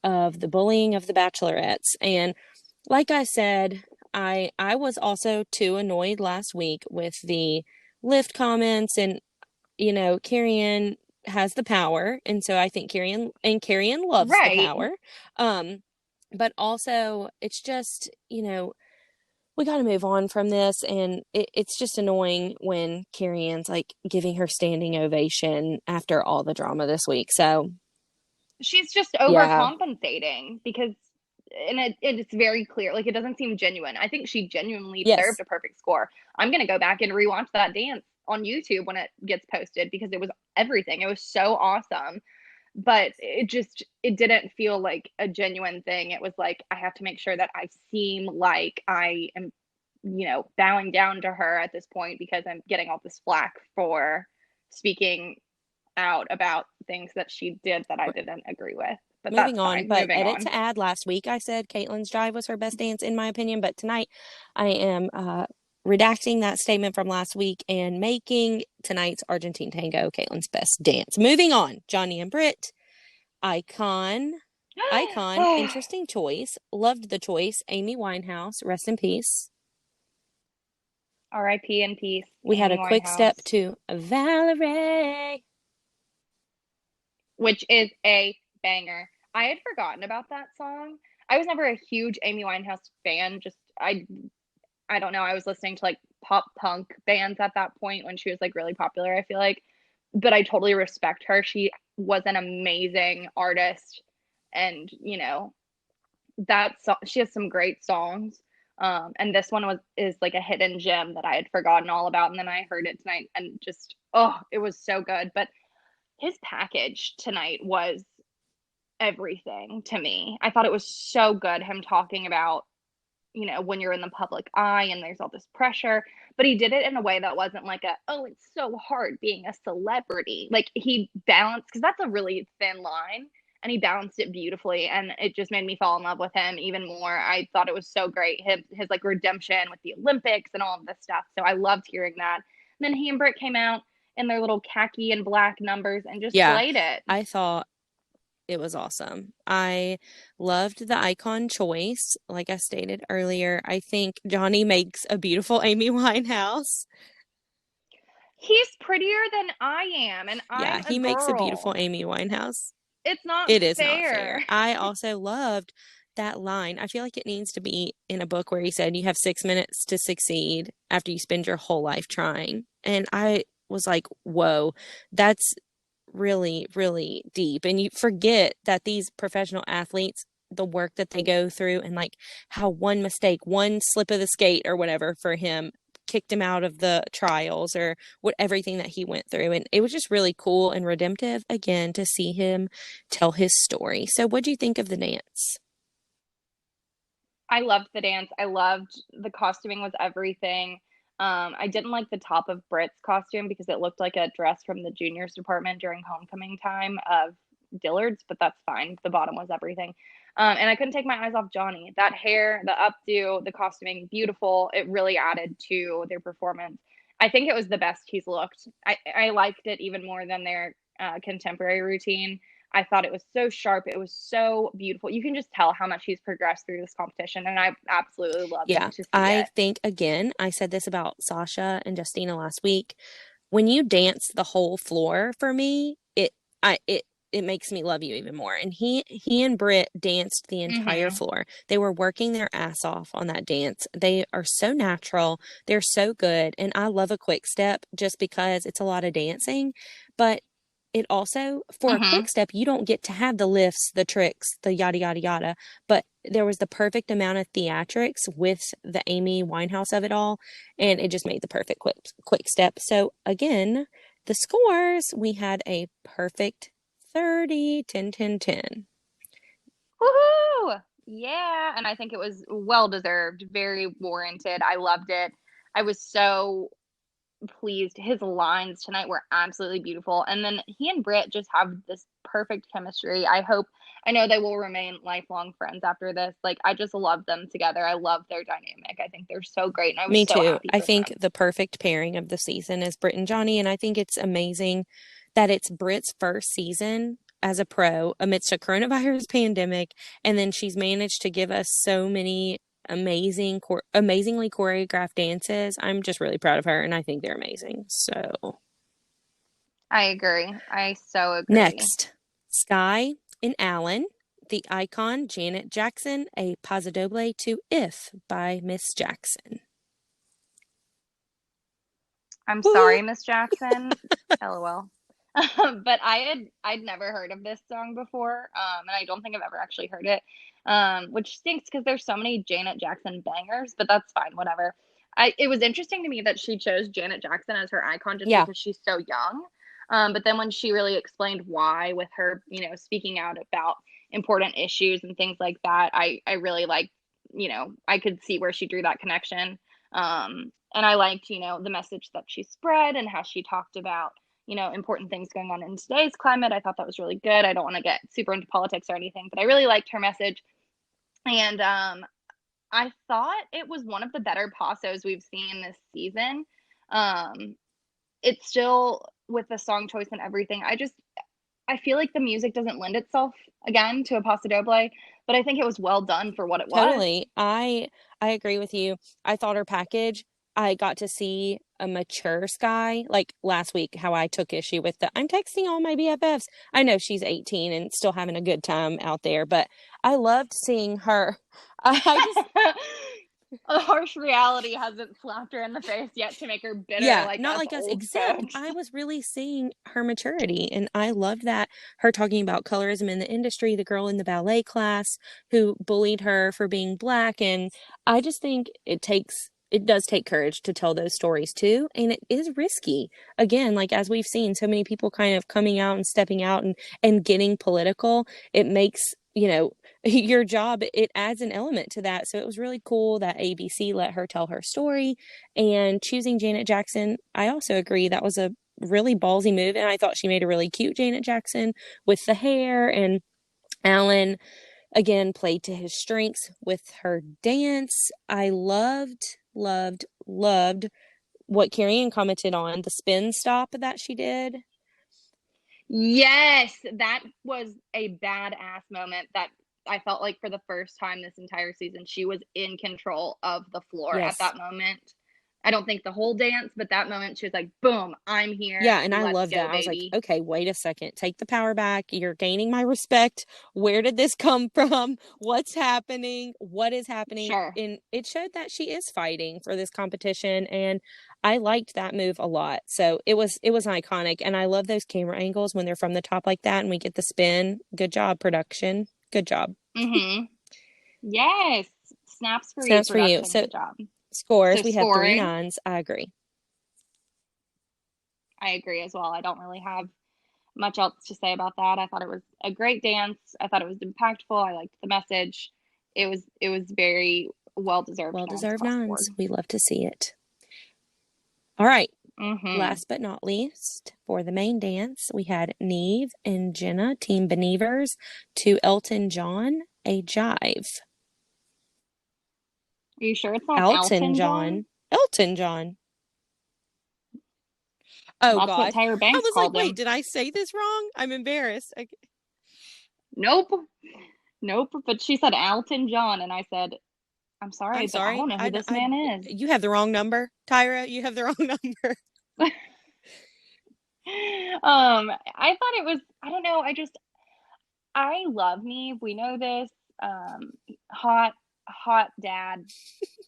A: of the bullying of the bachelorettes. And like I said, I was also too annoyed last week with the lift comments, and Carrie Ann has the power, and so I think Carrie Ann loves the
B: Right.
A: power. Um, but also it's just, we got to move on from this, and it's just annoying when Carrie Ann's like giving her standing ovation after all the drama this week. So
B: She's just
A: yeah,
B: overcompensating because and it's very clear. Like it doesn't seem genuine. I think she genuinely deserved
A: yes,
B: a perfect score. I'm gonna go back and rewatch that dance on YouTube when it gets posted because it was everything. It was so awesome. But it didn't feel like a genuine thing. It was like I have to make sure that I seem like I am, bowing down to her at this point because I'm getting all this flack for speaking out about things that she did that I didn't agree with. But
A: moving
B: that's
A: on.
B: fine.
A: But
B: Moving
A: edit
B: on.
A: to add, last week I said Caitlin's Drive was her best dance in my opinion, but tonight I am redacting that statement from last week and making tonight's Argentine Tango Caitlin's best dance. Moving on, Johnny and Britt, icon, icon, interesting choice. Loved the choice. Amy Winehouse, rest in peace.
B: R.I.P. in peace,
A: We had
B: Amy
A: a quick step
B: Winehouse,
A: to Valerie.
B: which is a banger. I had forgotten about that song. I was never a huge Amy Winehouse fan. Just I don't know. I was listening to like pop punk bands at that point when she was like really popular, I feel like. But I totally respect her. She was an amazing artist and, she has some great songs. And this one is like a hidden gem that I had forgotten all about and then I heard it tonight and just it was so good. But his package tonight was everything to me. I thought it was so good him talking about when you're in the public eye and there's all this pressure. But he did it in a way that wasn't like it's so hard being a celebrity. Like he balanced, because that's a really thin line. And he balanced it beautifully. And it just made me fall in love with him even more. I thought it was so great. His like redemption with the Olympics and all of this stuff. So I loved hearing that. And then he and Britt came out in their little khaki and black numbers and just
A: Yeah,
B: slayed it.
A: I thought it was awesome. I loved the icon choice. Like I stated earlier, I think Johnny makes a beautiful Amy Winehouse.
B: He's prettier than I am, and
A: Yeah,
B: I'm a
A: he makes a beautiful
B: girl.
A: Amy Winehouse.
B: It's not
A: It is not fair.
B: fair.
A: I also loved that line. I feel like it needs to be in a book where he said, you have 6 minutes to succeed after you spend your whole life trying. And I was like, whoa, that's really, really deep. And you forget that these professional athletes, the work that they go through, and like how one mistake, one slip of the skate or whatever for him kicked him out of the trials, or what everything that he went through. And it was just really cool and redemptive again to see him tell his story. So what do you think of the dance?
B: I loved the dance. I loved the costuming was everything. I didn't like the top of Britt's costume because it looked like a dress from the juniors department during homecoming time of Dillard's, but that's fine. The bottom was everything. And I couldn't take my eyes off Johnny. That hair, the updo, the costuming, beautiful. It really added to their performance. I think it was the best he's looked. I liked it even more than their contemporary routine. I thought it was so sharp. It was so beautiful. You can just tell how much he's progressed through this competition, and I absolutely loved
A: Yeah,
B: to see
A: I
B: it.
A: think again, I said this about Sasha and Justina last week. When you dance the whole floor for me, it makes me love you even more. And he and Britt danced the entire
B: Hmm.
A: floor. They were working their ass off on that dance. They are so natural. They're so good. And I love a quick step just because it's a lot of dancing, but it also, for a
B: Hmm.
A: quick step, you don't get to have the lifts, the tricks, the yada yada yada. But there was the perfect amount of theatrics with the Amy Winehouse of it all, and it just made the perfect quick step. So again, The scores, we had a perfect 30, 10, 10, 10.
B: Woohoo! Yeah, and I think it was well deserved, very warranted. I loved it. I was so pleased. His lines tonight were absolutely beautiful. And then he and Britt just have this perfect chemistry. I know they will remain lifelong friends after this. Like, I just love them together. I love their dynamic. I think they're so great. And I was
A: Me
B: so
A: too.
B: happy
A: I
B: for
A: think
B: them.
A: the perfect pairing of the season is Britt and Johnny, and I think it's amazing that it's Britt's first season as a pro amidst a coronavirus pandemic, and then she's managed to give us so many amazingly choreographed dances. I'm just really proud of her, and I think they're amazing. So
B: I agree. I so agree.
A: next, Sky and Alan, the icon Janet Jackson, a pas doble to "If" by Miss Jackson.
B: I'm
A: Woo!
B: sorry, Miss Jackson. LOL. But I'd never heard of this song before, and I don't think I've ever actually heard it, which stinks because there's so many Janet Jackson bangers, but that's fine, whatever. It was interesting to me that she chose Janet Jackson as her icon just
A: Yeah,
B: because she's so young. But then when she really explained why with her, speaking out about important issues and things like that, I really like, I could see where she drew that connection. And I liked, the message that she spread and how she talked about important things going on in today's climate. I thought that was really good. I don't want to get super into politics or anything, but I really liked her message. And I thought it was one of the better passos we've seen this season. Um, it's still with the song choice and everything. I feel like the music doesn't lend itself again to a paso doble, but I think it was well done for what it was.
A: totally. I agree with you. I thought her package, I got to see a mature Sky, like last week, how I took issue with the I'm texting all my BFFs. I know she's 18 and still having a good time out there, but I loved seeing her. I just
B: A harsh reality hasn't slapped her in the face yet to make her bitter
A: Yeah,
B: like
A: not
B: us
A: like us,
B: old
A: except
B: folks.
A: I was really seeing her maturity. And I loved that. Her talking about colorism in the industry, the girl in the ballet class who bullied her for being black. And I just think it does take courage to tell those stories too. And it is risky. Again, like as we've seen, so many people kind of coming out and stepping out and getting political, it makes, your job, it adds an element to that. So it was really cool that ABC let her tell her story and choosing Janet Jackson, I also agree that was a really ballsy move. And I thought she made a really cute Janet Jackson with the hair. And Alan, again, played to his strengths with her dance. I loved what Carrie Ann commented on the spin stop that she did.
B: Yes, that was a badass moment that I felt like for the first time this entire season, she was in control of the floor at
A: Yes.
B: that moment. I don't think the whole dance, but that moment she was like, boom, I'm here.
A: Yeah, and I
B: Let's
A: love
B: go,
A: that. I was like,
B: baby.
A: okay, wait a second. Take the power back. You're gaining my respect. Where did this come from? What's happening? What is happening?
B: Sure.
A: And it showed that she is fighting for this competition and I liked that move a lot. So it was iconic and I love those camera angles when they're from the top like that and we get the spin. Good job, production. Good job.
B: Mm-hmm. Yes. Snaps for you,
A: Snaps for you.
B: production.
A: So
B: Good job.
A: scores,
B: So
A: we had three
B: scoring,
A: nines. I agree.
B: I agree as well. I don't really have much else to say about that. I thought it was a great dance. I thought it was impactful. I liked the message. It was very well deserved
A: Well
B: nines
A: deserved
B: across the
A: nines.
B: board.
A: We love to see it. All right.
B: Mm-hmm.
A: Last but not least, for the main dance, we had Neve and Jenna, Team Believers, to Elton John, a jive.
B: Are you sure it's not
A: Elton
B: Elton John?
A: John. Elton John. Oh
B: That's what
A: God.
B: Tyra
A: I
B: Banks
A: was like,
B: called
A: wait,
B: him.
A: did I say this wrong? I'm embarrassed.
B: Nope. Nope. But she said Elton John, and I said, I'm
A: I'm
B: sorry, but I
A: sorry.
B: don't know who this man is.
A: You have the wrong number, Tyra. You have the wrong number.
B: I thought it was, I don't know, I love Neve. We know this. Um, hot, hot dad.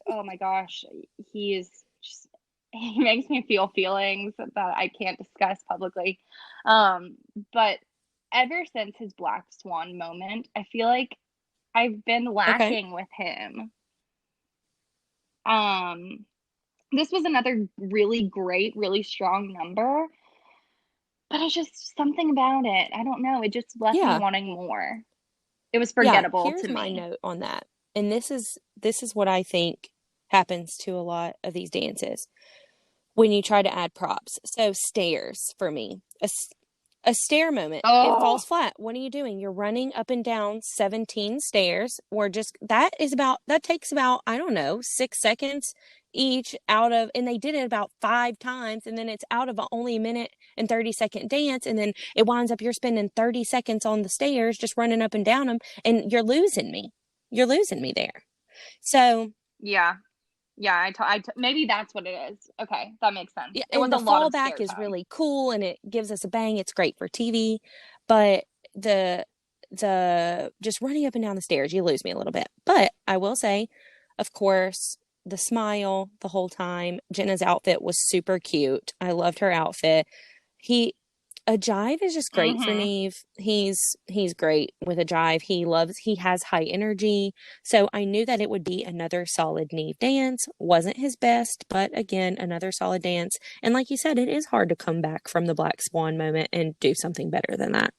B: Oh my gosh, he is just he makes me feel feelings that I can't discuss publicly. Um, but ever since his Black Swan moment, I feel like I've been
A: Okay.
B: lacking with him. Um, this was another really great, really strong number. but it's just something about it. I don't know. It just left me
A: Yeah.
B: wanting more. It was
A: Yeah,
B: forgettable to
A: here's my
B: me.
A: note on that. And this is what I think happens to a lot of these dances when you try to add props. So stairs for me. A stair moment. It falls
B: Oh,
A: flat. What are you doing? You're running up and down 17 stairs, or just that takes about, I don't know, 6 seconds each out of, and they did it about 5 times, and then it's out of only a minute and 30-second dance, and then it winds up you're spending 30 seconds on the stairs just running up and down them, and you're losing me. You're losing me there. So,
B: yeah. Yeah, maybe that's what it is. Okay, that makes sense.
A: yeah,
B: It was
A: and
B: a
A: the
B: lot of
A: fallback
B: stair
A: is
B: time.
A: really cool and it gives us a bang. It's great for TV, but the just running up and down the stairs, you lose me a little bit. But I will say, of course, the smile the whole time. Jenna's outfit was super cute. I loved her outfit. He A jive is just great for
B: Mm-hmm.
A: Neve. He's great with a jive. He has high energy. So I knew that it would be another solid Neve dance. Wasn't his best, but again, another solid dance. And like you said, it is hard to come back from the Black Swan moment and do something better than that.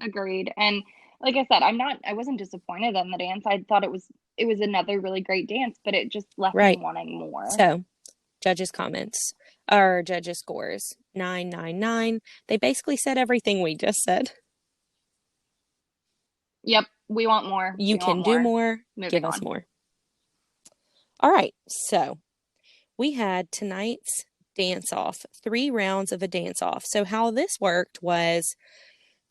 B: Agreed. And like I said, I wasn't disappointed in the dance. I thought it was another really great dance, but it just left me
A: Right.
B: wanting more.
A: So, judges' comments or judges' scores 999. They basically said everything we just said.
B: Yep, we want more.
A: You
B: We want
A: can do
B: more.
A: more, give
B: Moving
A: us
B: on.
A: more. All right. So, we had tonight's dance off, 3 rounds of a dance off. So, how this worked was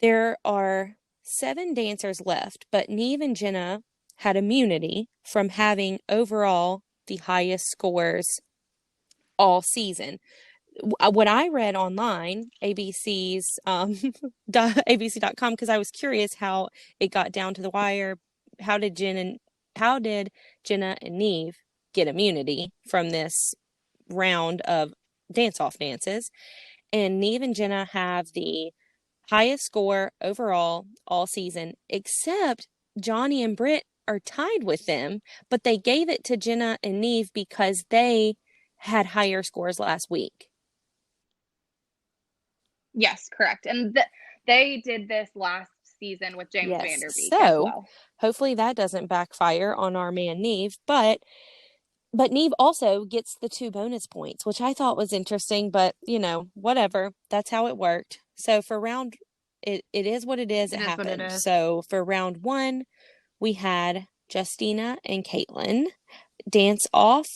A: there are 7 dancers left, but Neve and Jenna had immunity from having overall the highest scores all season. What I read online, ABC's ABC.com, because I was curious how it got down to the wire. How did how did Jenna and Neve get immunity from this round of dance off dances? And Neve and Jenna have the highest score overall all season, except Johnny and Britt are tied with them, but they gave it to Jenna and Neve because they had higher scores last week.
B: Yes, correct. And they did this last season with James
A: Yes.
B: Vanderbeek as
A: So
B: well.
A: hopefully that doesn't backfire on our man Neve, but Neve also gets the 2 bonus points, which I thought was interesting, but whatever. That's how it worked. So for round it is what it is.
B: It
A: It
B: is what it
A: happened.
B: is.
A: So for round one, we had Justina and Caitlin dance off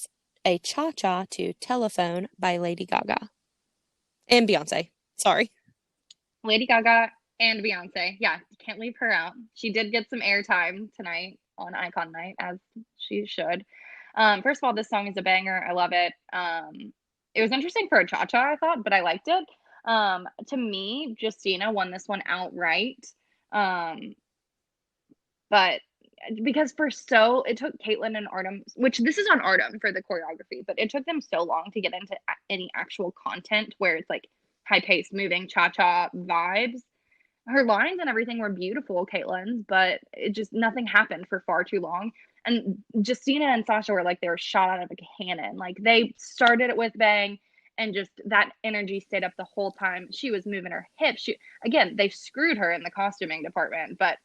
A: a cha-cha to Telephone by Lady Gaga and Beyonce. Sorry.
B: Lady Gaga and Beyonce. Yeah, can't leave her out. She did get some airtime tonight on Icon Night, as she should. First of all, this song is a banger. I love it. It was interesting for a cha-cha, I thought, but I liked it. To me, Justina won this one outright. Um, but because it took Caitlin and Artem, which this is on Artem for the choreography, but it took them so long to get into any actual content where it's like high paced, moving cha cha vibes. Her lines and everything were beautiful, Caitlin's, but it just nothing happened for far too long. And Justina and Sasha were like they were shot out of a cannon. Like they started it with bang, and just that energy stayed up the whole time. She was moving her hips. Again, they screwed her in the costuming department, but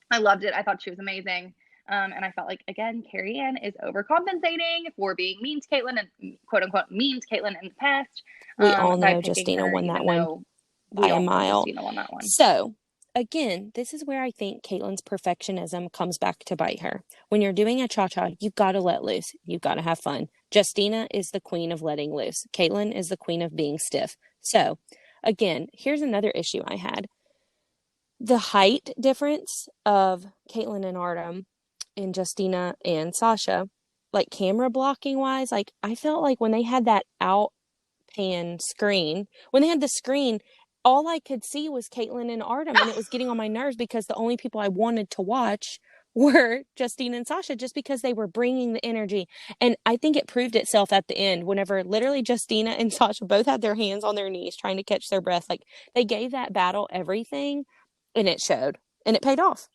B: I loved it. I thought she was amazing. And I felt like, again, Carrie Ann is overcompensating for being mean to Caitlin and quote unquote mean to Caitlin in the past
A: We all
B: by
A: know
B: picking
A: Justina
B: her,
A: won that
B: even
A: one
B: though
A: by
B: we
A: a
B: all know
A: mile.
B: Justina won that one.
A: So, again, this is where I think Caitlin's perfectionism comes back to bite her. When you're doing a cha-cha, you've got to let loose. You've got to have fun. Justina is the queen of letting loose. Caitlin is the queen of being stiff. So, again, here's another issue I had. The height difference of Caitlin and Artem and Justina and Sasha, like camera blocking wise, like I felt like when they had that out pan screen, when they had the screen, all I could see was Caitlin and Artem, and it was getting on my nerves because the only people I wanted to watch were Justine and Sasha just because they were bringing the energy. And I think it proved itself at the end whenever literally Justina and Sasha both had their hands on their knees trying to catch their breath. Like they gave that battle everything and it showed and it paid off.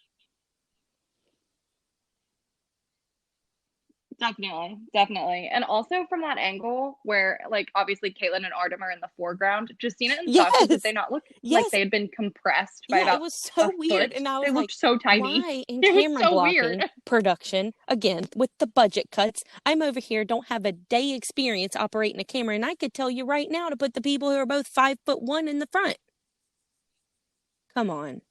B: Definitely, definitely. And also from that angle where like obviously Caitlyn and Artem are in the foreground, Justina and Sasha, did they
A: Yes.
B: not look like
A: Yes.
B: they had been compressed by
A: Yeah, it
B: about
A: was
B: a
A: so weird.
B: foot?
A: And I
B: They
A: was like,
B: looked so tiny.
A: why in
B: It was
A: camera
B: so weird.
A: blocking production, again, with the budget cuts, I'm over here, don't have a day experience operating a camera, and I could tell you right now to put the people who are both 5'1" in the front. Come on.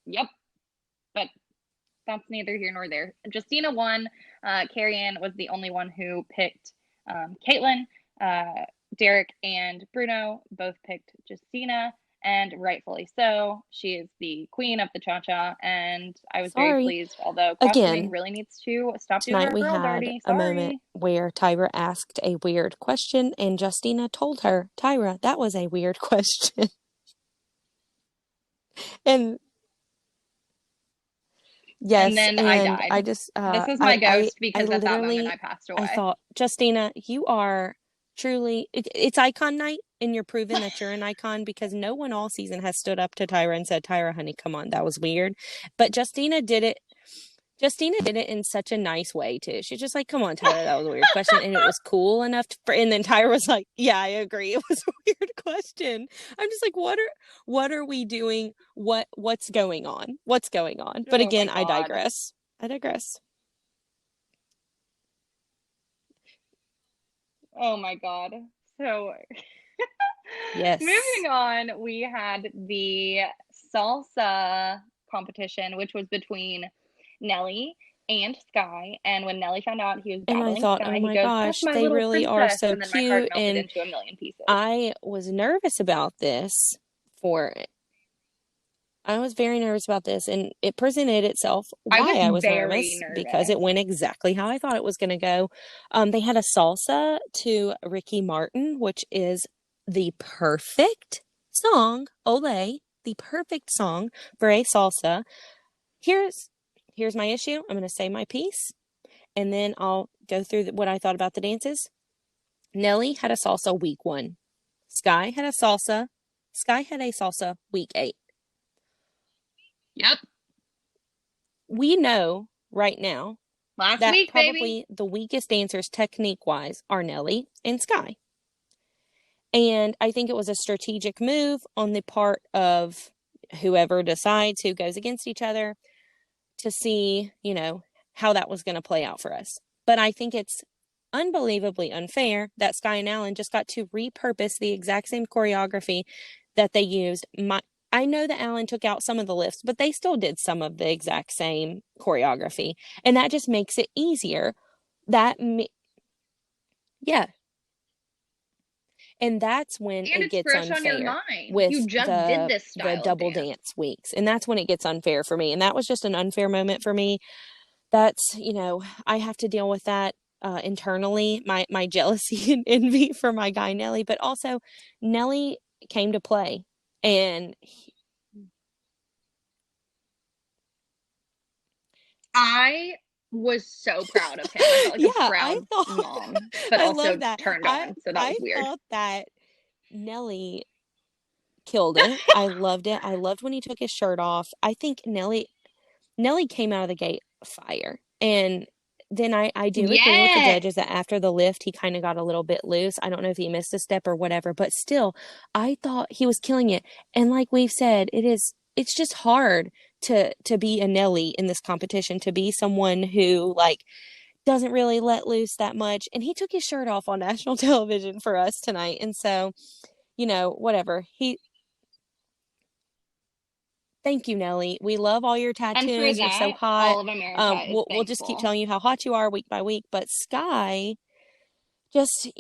B: Yep. But that's neither here nor there. Justina won. Carrie Ann was the only one who picked Caitlyn. Derek and Bruno both picked Justina, and rightfully so. She is the queen of the cha cha, and I was very
A: Sorry.
B: pleased. Although costuming
A: Again,
B: really needs to stop doing
A: tonight
B: our
A: we
B: girl
A: had
B: dirty.
A: a moment
B: Sorry.
A: where Tyra asked a weird question, and Justina told her, Tyra, that was a weird question. And
B: And
A: yes,
B: then I
A: and
B: died.
A: I just
B: This was my ghost
A: I
B: because at that moment
A: literally
B: I passed
A: I
B: away.
A: thought, Justina, you are truly it's icon night, and you're proving that you're an icon because no one all season has stood up to Tyra and said, Tyra, honey, come on, that was weird. But Justina did it in such a nice way too. She's just like, "Come on, Tyra, that was a weird question," and it was cool enough to, and then Tyra was like, "Yeah, I agree. It was a weird question." I'm just like, what are we doing? What's going on? What's going on? But
B: Oh my
A: again, I
B: God.
A: digress. I digress.
B: Oh my God. So
A: Yes.
B: moving on, we had the salsa competition, which was between Nelly and Sky. And when Nelly found out he was
A: And I
B: battling
A: thought,
B: Sky,
A: oh
B: he
A: my
B: goes, "That's
A: gosh,
B: my
A: they
B: little
A: really are
B: princess."
A: so
B: And then my heart
A: cute.
B: melted
A: And
B: into a million pieces.
A: I was nervous about this for I was very nervous about this, and it presented itself
B: I was
A: why I was
B: very
A: nervous because
B: nervous.
A: it went exactly how I thought it was going to go. They had a salsa to Ricky Martin, which is the perfect song, Olay, the perfect song for a salsa. Here's here's my issue. I'm going to say my piece, and then I'll go through what I thought about the dances. Nelly had a salsa week 1. Sky had a salsa. Sky had a salsa week 8.
B: Yep.
A: We know right now
B: Last
A: that
B: week, baby.
A: probably the weakest dancers technique wise are Nelly and Sky. And I think it was a strategic move on the part of whoever decides who goes against each other to see, how that was going to play out for us. But I think it's unbelievably unfair that Sky and Alan just got to repurpose the exact same choreography that they used. I know that Alan took out some of the lifts, but they still did some of the exact same choreography, and that just makes it easier. That yeah, and that's when
B: And
A: it
B: it's
A: gets
B: fresh on your
A: unfair
B: mind.
A: with
B: You just did
A: the
B: this
A: the
B: style of
A: double
B: dance.
A: dance weeks, and that's when it gets unfair for me. And that was just an unfair moment for me. That's, I have to deal with that internally, my jealousy and envy for my guy Nelly, but also Nelly came to play, and
B: I was so proud of him. I felt like a
A: yeah, I
B: proud
A: thought
B: mom, but
A: I
B: also
A: love that.
B: turned
A: I
B: on. So that was
A: I
B: weird.
A: thought that Nelly killed it. I loved it. I loved when he took his shirt off. I think Nelly came out of the gate fire. And then I do agree with the
B: Yes.
A: judges that after the lift, he kind of got a little bit loose. I don't know if he missed a step or whatever, but still, I thought he was killing it. And like we've said, it's just hard to be a Nelly in this competition, to be someone who like doesn't really let loose that much. And he took his shirt off on national television for us tonight. And so, whatever. Thank you, Nelly. We love all your
B: And for
A: tattoos. You're so
B: that,
A: hot.
B: all of America is
A: We'll just keep
B: thankful.
A: telling you how hot you are week by week. But Sky, just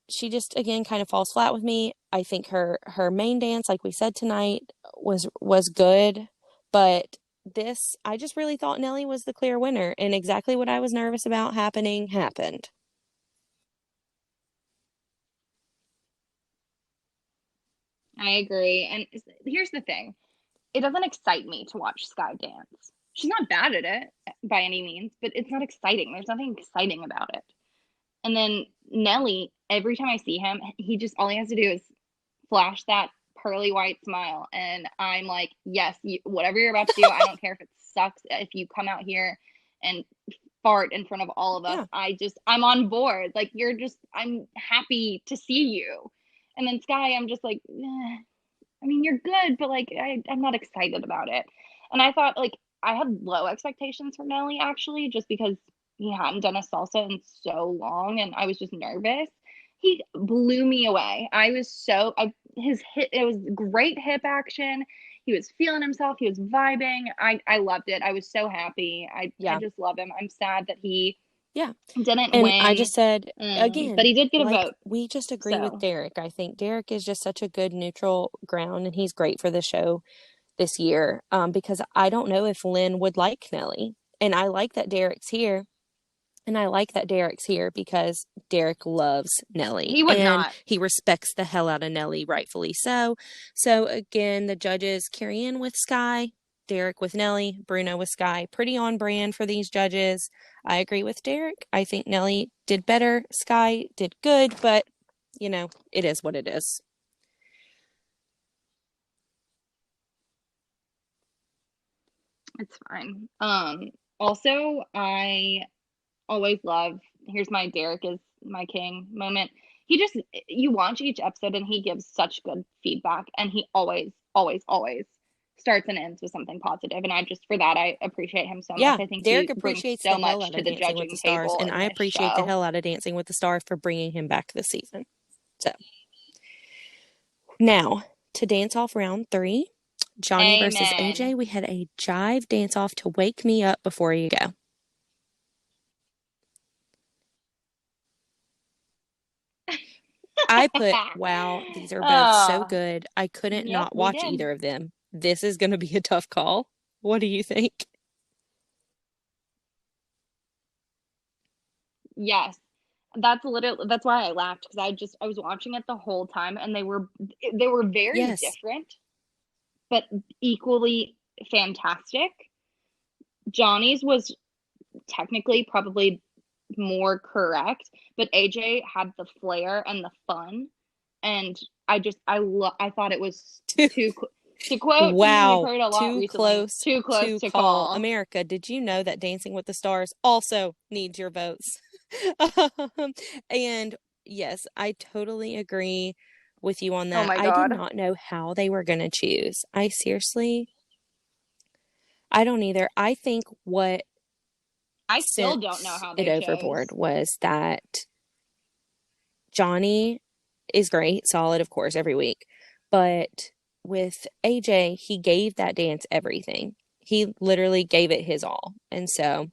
A: she just again kind of falls flat with me. I think her main dance, like we said tonight, was good, but this I just really thought Nelly was the clear winner, and exactly what I was nervous about happening happened.
B: I agree. And here's the thing, it doesn't excite me to watch Sky dance. She's not bad at it by any means, but it's not exciting. There's nothing exciting about it. And then Nelly, every time I see him, he just all he has to do is flash that pearly white smile. And I'm like, yes, whatever you're about to do, I don't care if it sucks, if you come out here and fart in front of all of us,
A: Yeah.
B: I'm on board. Like, I'm happy to see you. And then Sky, I'm just like, I mean, you're good, but like, I'm not excited about it. And I thought, like, I had low expectations for Nelly actually, just because he hadn't done a salsa in so long, and I was just nervous. He blew me away. I was so, I his hip, it was great hip action. He was feeling himself. He was vibing. I loved it. I was so happy. I
A: Yeah.
B: just love him. I'm sad that he
A: Yeah.
B: didn't
A: And I
B: win,
A: just said,
B: but
A: again,
B: he did get a
A: like
B: vote.
A: we just agree with
B: So
A: Derek. I think Derek is just such a good neutral ground and he's great for the show this year. Because I don't know if Lynn would like Nelly. And I like that Derek's here. And I like that Derek's here because Derek loves Nelly
B: he would
A: and
B: not.
A: he respects the hell out of Nelly, rightfully so. So again, the judges carry in with Sky, Derek with Nelly, Bruno with Sky. Pretty on brand for these judges. I agree with Derek. I think Nelly did better. Sky did good, but it is what it is.
B: It's fine. Also, I always love, here's my Derek is my king moment. He just, you watch each episode and he gives such good feedback, and he always, always, always starts and ends with something positive. And for that, I appreciate him so much.
A: Yeah,
B: I think
A: Derek
B: he brings
A: appreciates the
B: so
A: hell
B: much
A: out
B: to
A: of
B: the
A: Dancing with the
B: judging
A: Stars,
B: table
A: and
B: in
A: I
B: this
A: appreciate the
B: show.
A: hell out of Dancing with the Stars for bringing him back this season. So now to dance off round three. Johnny versus
B: Amen.
A: AJ. We had a jive dance off to wake me up before you go. I put, wow, these are both so
B: Oh,
A: good. I couldn't
B: yep,
A: not
B: we
A: watch
B: did.
A: either of them. This is going to be a tough call. What do you think?
B: Yes. That's why I laughed, because I was watching it the whole time, and they were very
A: Yes.
B: different but equally fantastic. Johnny's was technically probably more correct, but AJ had the flair and the fun, and I thought it was too, to quote something we've
A: Wow.
B: heard a lot
A: Too
B: recently,
A: close
B: too close
A: to
B: to
A: call.
B: call.
A: America, did you know that Dancing with the Stars also needs your votes? And yes, I totally agree with you on
B: Oh
A: that.
B: my
A: I did
B: God.
A: not know how they were going to choose. I don't either. I think what
B: I still
A: sent
B: don't know how
A: it
B: they
A: overboard
B: chose.
A: was that Johnny is great, solid, of course, every week. But with AJ, he gave that dance everything. He literally gave it his all. And so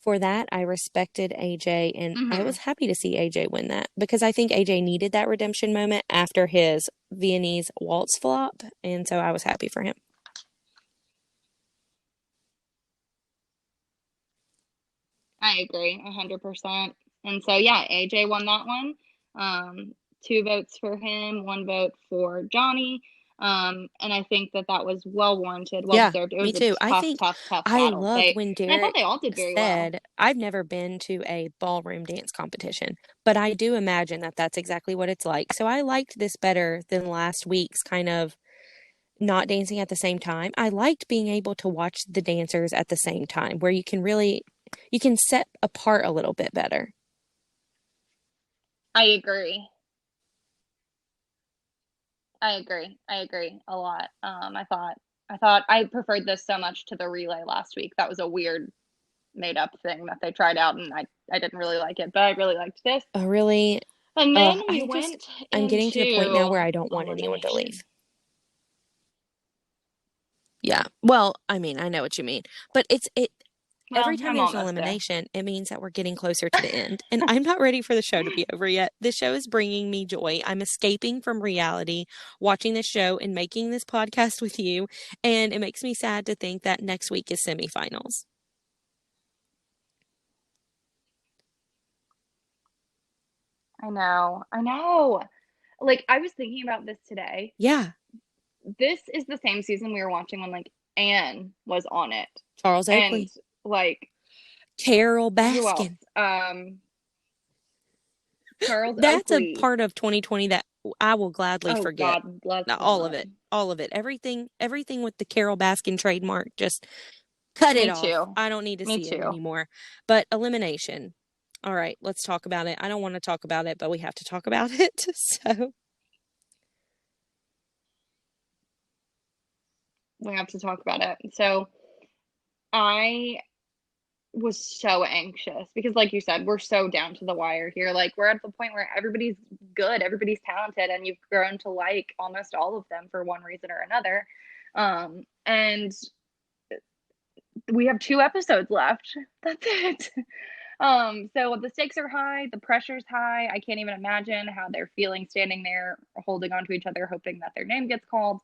A: for that, I respected AJ and I was
B: Hmm.
A: happy to see AJ win that because I think AJ needed that redemption moment after his Viennese waltz flop. And so I was happy for him.
B: I agree 100%. And so, yeah, AJ won that one. 2 votes for him, 1 vote for Johnny. And I think that that was well warranted, well
A: Yeah,
B: deserved. It
A: me
B: was a
A: too. I
B: tough,
A: think
B: tough, tough
A: I
B: battle.
A: loved when
B: And I thought
A: Derek
B: they all did very well.
A: said, I've never been to a ballroom dance competition, but I do imagine that that's exactly what it's like. So I liked this better than last week's kind of not dancing at the same time. I liked being able to watch the dancers at the same time where you can set apart a little bit better.
B: I agree. I agree. I agree a lot. I thought I preferred this so much to the relay last week. That was a weird made up thing that they tried out, and I didn't really like it, but I really liked this.
A: Really,
B: And then we went
A: I'm getting to the point now
B: into
A: where I don't want anyone to leave.
B: elimination.
A: Yeah. Well, I mean, I know what you mean, but every
B: Well,
A: time
B: I'm
A: there's an
B: almost there.
A: elimination, it means that we're getting closer to the end. And I'm not ready for the show to be over yet. The show is bringing me joy. I'm escaping from reality, watching this show and making this podcast with you. And it makes me sad to think that next week is semifinals.
B: I know. I know. Like, I was thinking about this today.
A: Yeah.
B: This is the same season we were watching when, like, Anne was on it.
A: Charles
B: And,
A: Oakley,
B: like,
A: Carol
B: who else?
A: Baskin.
B: Charles
A: That's a
B: Oakley.
A: part of 2020 that I will gladly
B: Oh,
A: forget.
B: God bless
A: Not all of it.
B: him.
A: All of it. Everything with the Carol Baskin trademark just Cut it
B: Me
A: off.
B: too.
A: I don't need to
B: Me
A: see it
B: too.
A: anymore. But elimination. All right, let's talk about it. I don't want to talk about it, but we have to talk about it. So,
B: We have to talk about it. So I was so anxious because, like you said, we're so down to the wire here. Like, we're at the point where everybody's good, everybody's talented, and you've grown to like almost all of them for one reason or another. And we have 2 episodes left. That's it. So the stakes are high, the pressure's high. I can't even imagine how they're feeling standing there holding on to each other, hoping that their name gets called.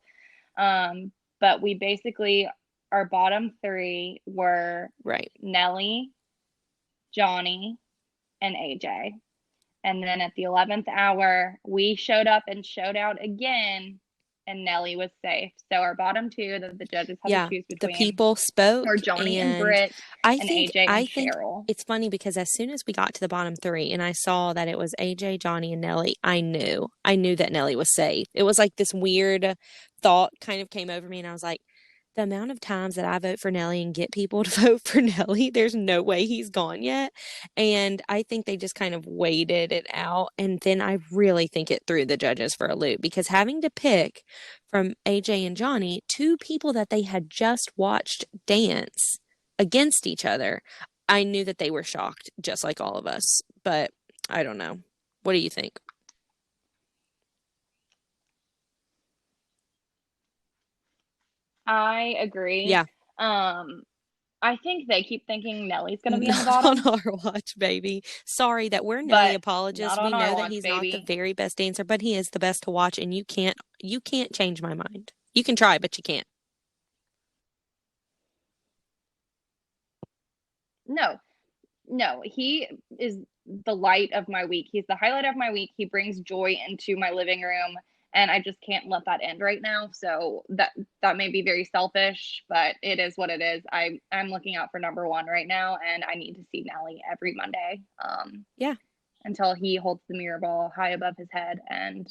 B: But we basically, our bottom three were
A: right.
B: Nellie, Johnny, and AJ. And then at the 11th hour, we showed up and showed out again, and Nellie was safe. So our bottom two that the judges had to
A: Yeah,
B: choose
A: the
B: between
A: people
B: were
A: spoke,
B: Johnny and
A: and
B: Britt and AJ and
A: I think
B: Cheryl.
A: it's funny because as soon as we got to the bottom three and I saw that it was AJ, Johnny, and Nelly, I knew that Nelly was safe. It was like this weird thought kind of came over me, and I was like, the amount of times that I vote for Nelly and get people to vote for Nelly, there's no way he's gone yet. And I think they just kind of waited it out. And then I really think it threw the judges for a loop because having to pick from AJ and Johnny, two people that they had just watched dance against each other, I knew that they were shocked, just like all of us. But I don't know. What do you think?
B: I agree.
A: Yeah,
B: Um, I think they keep thinking Nellie's going to be on the
A: not on
B: bottom,
A: our watch, baby. Sorry that we're Nelly
B: but not
A: apologists. We
B: on our
A: know that
B: watch,
A: he's not the
B: baby.
A: very best dancer, but he is the best to watch, and you can't change my mind. You can try, but you can't.
B: No, no, he is the light of my week. He's the highlight of my week. He brings joy into my living room, and I just can't let that end right now. So that may be very selfish, but it is what it is. I'm looking out for number one right now, and I need to see Nelly every Monday.
A: Yeah.
B: Until he holds the mirror ball high above his head, and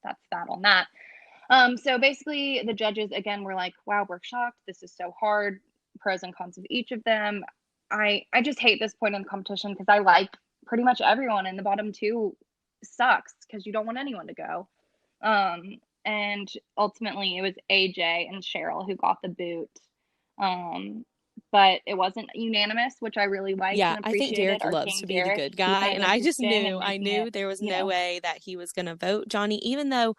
B: that's that on that. So basically, the judges again were like, "Wow, we're shocked. This is so hard. Pros and cons of each of them." I just hate this point in the competition because I like pretty much everyone, and the bottom two sucks because you don't want anyone to go. And ultimately, it was AJ and Cheryl who got the boot. Um, but it wasn't unanimous, which I really liked
A: Yeah,
B: and
A: I think
B: appreciated.
A: Derek
B: Our
A: loves
B: King
A: to be the
B: Derek
A: good guy,
B: keeping it
A: and I just
B: interesting and
A: I
B: making it,
A: knew there was no way that he was going to vote Johnny, even though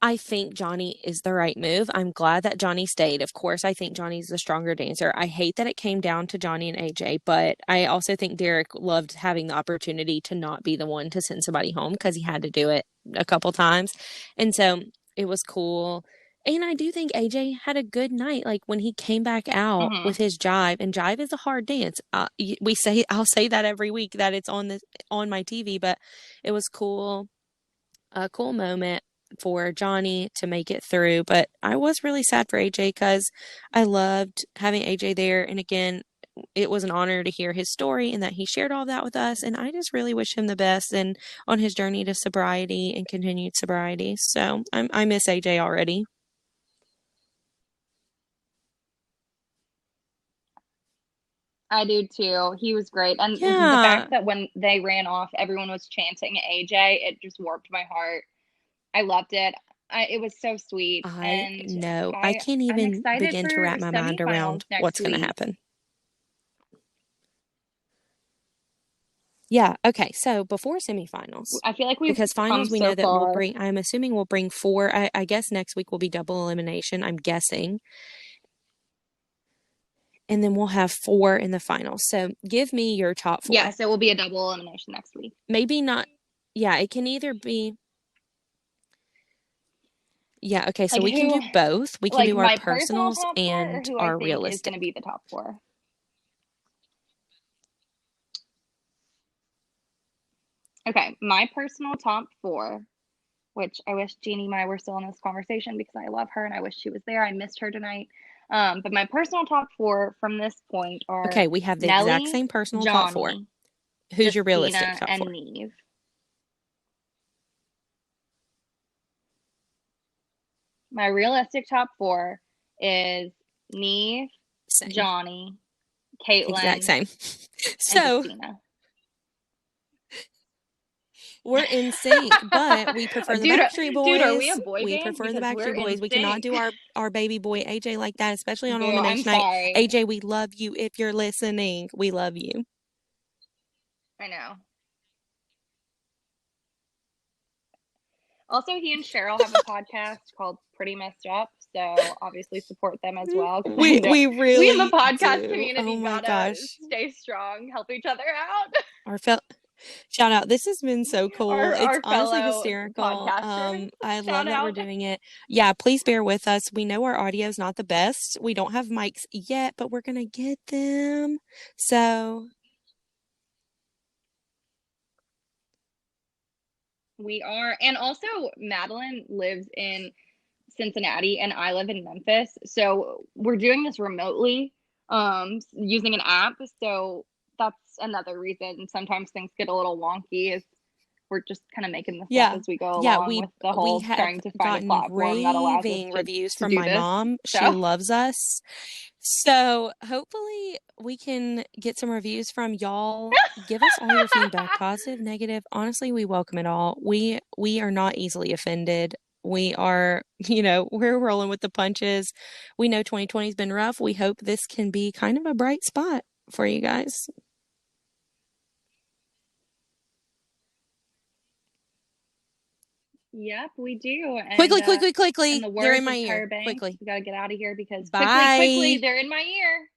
A: I think Johnny is the right move. I'm glad that Johnny stayed. Of course, I think Johnny's the stronger dancer. I hate that it came down to Johnny and AJ, but I also think Derek loved having the opportunity to not be the one to send somebody home because he had to do it a couple times. And so it was cool. And I do think AJ had a good night. Like when he came back out
B: mm-hmm.
A: with his jive, and jive is a hard dance. I'll say that every week that it's on my TV, but it was cool, a cool moment for Johnny to make it through. But I was really sad for AJ because I loved having AJ there. And again, it was an honor to hear his story and that he shared all of that with us. And I just really wish him the best and on his journey to sobriety and continued sobriety. So I miss AJ already.
B: I do too. He was great. And the
A: Yeah.
B: fact that when they ran off, everyone was chanting AJ, it just warmed my heart. I loved it. It was so sweet.
A: I
B: And
A: know. I can't
B: I'm
A: even
B: excited
A: begin to
B: for
A: wrap my mind
B: semifinals
A: around
B: next
A: what's going to
B: week.
A: happen. Yeah. Okay. So before semifinals,
B: I feel like we've
A: because
B: come
A: finals we
B: so
A: know that
B: far.
A: I'm assuming we'll bring four. I guess next week will be double elimination, I'm guessing. And then we'll have four in the finals. So give me your top four.
B: Yes, it will be a double elimination next week.
A: Maybe not. Yeah, it can either be. Yeah. Okay. So
B: Like
A: we can
B: who,
A: do both. We can
B: like
A: do our
B: my personal
A: personals
B: top four, or
A: and
B: who I
A: our
B: think is going to
A: realistic.
B: be the top four? Okay, my personal top four, which I wish Jeannie and I were still in this conversation because I love her and I wish she was there. I missed her tonight. But my personal top four from this point are
A: Okay. We have the exact
B: Nelly,
A: same personal top four.
B: Johnny,
A: Who's your realistic
B: Justina,
A: top
B: and
A: four?
B: Neve. My realistic top four is Neve,
A: same.
B: Johnny,
A: Exact
B: Caitlin,
A: same.
B: and
A: So
B: Justina.
A: we're in sync, but we prefer the
B: Dude,
A: Backstreet
B: dude, are we
A: Boys.
B: a boy
A: We
B: band?
A: prefer the
B: Because we're
A: Backstreet
B: in
A: Boys. We cannot
B: sync.
A: do our baby boy AJ like that, especially on
B: Boo, I'm
A: elimination night.
B: sorry.
A: AJ, we love you. If you're listening, we love you.
B: I know. Also, he and Cheryl have a podcast called Pretty Messed Up, so obviously support them as well because I know
A: We
B: we in the
A: really
B: podcast
A: do. Oh
B: community
A: my
B: gotta
A: gosh.
B: stay strong, help each other out.
A: Our fel Shout out. This has been so cool. It's
B: Our
A: honestly
B: fellow
A: hysterical.
B: podcasters,
A: I
B: shout
A: love that we're
B: out.
A: doing it. Yeah, please bear with us. We know our audio is not the best. We don't have mics yet, but we're gonna get them. So,
B: We are, and also Madeline lives in Cincinnati and I live in Memphis. So we're doing this remotely, using an app. So that's another reason sometimes things get a little wonky is we're just kind of making this up
A: yeah.
B: as we go
A: Yeah,
B: along with the
A: we
B: whole
A: have
B: trying to find a
A: gotten
B: platform that allows us
A: raving reviews
B: to
A: from
B: do
A: my
B: this.
A: mom. She
B: So
A: loves us. So, hopefully we can get some reviews from y'all. Give us all your feedback, positive, negative. Honestly, we welcome it all. We are not easily offended. We are, we're rolling with the punches. We know 2020 has been rough. We hope this can be kind of a bright spot for you guys.
B: yep, we do.
A: Quickly, quickly,
B: In
A: quickly.
B: the
A: They're in
B: words
A: my
B: of
A: ear.
B: Tyra Banks,
A: Quickly.
B: we got to get out of here because quickly, quickly,
A: Bye.
B: they're in my ear.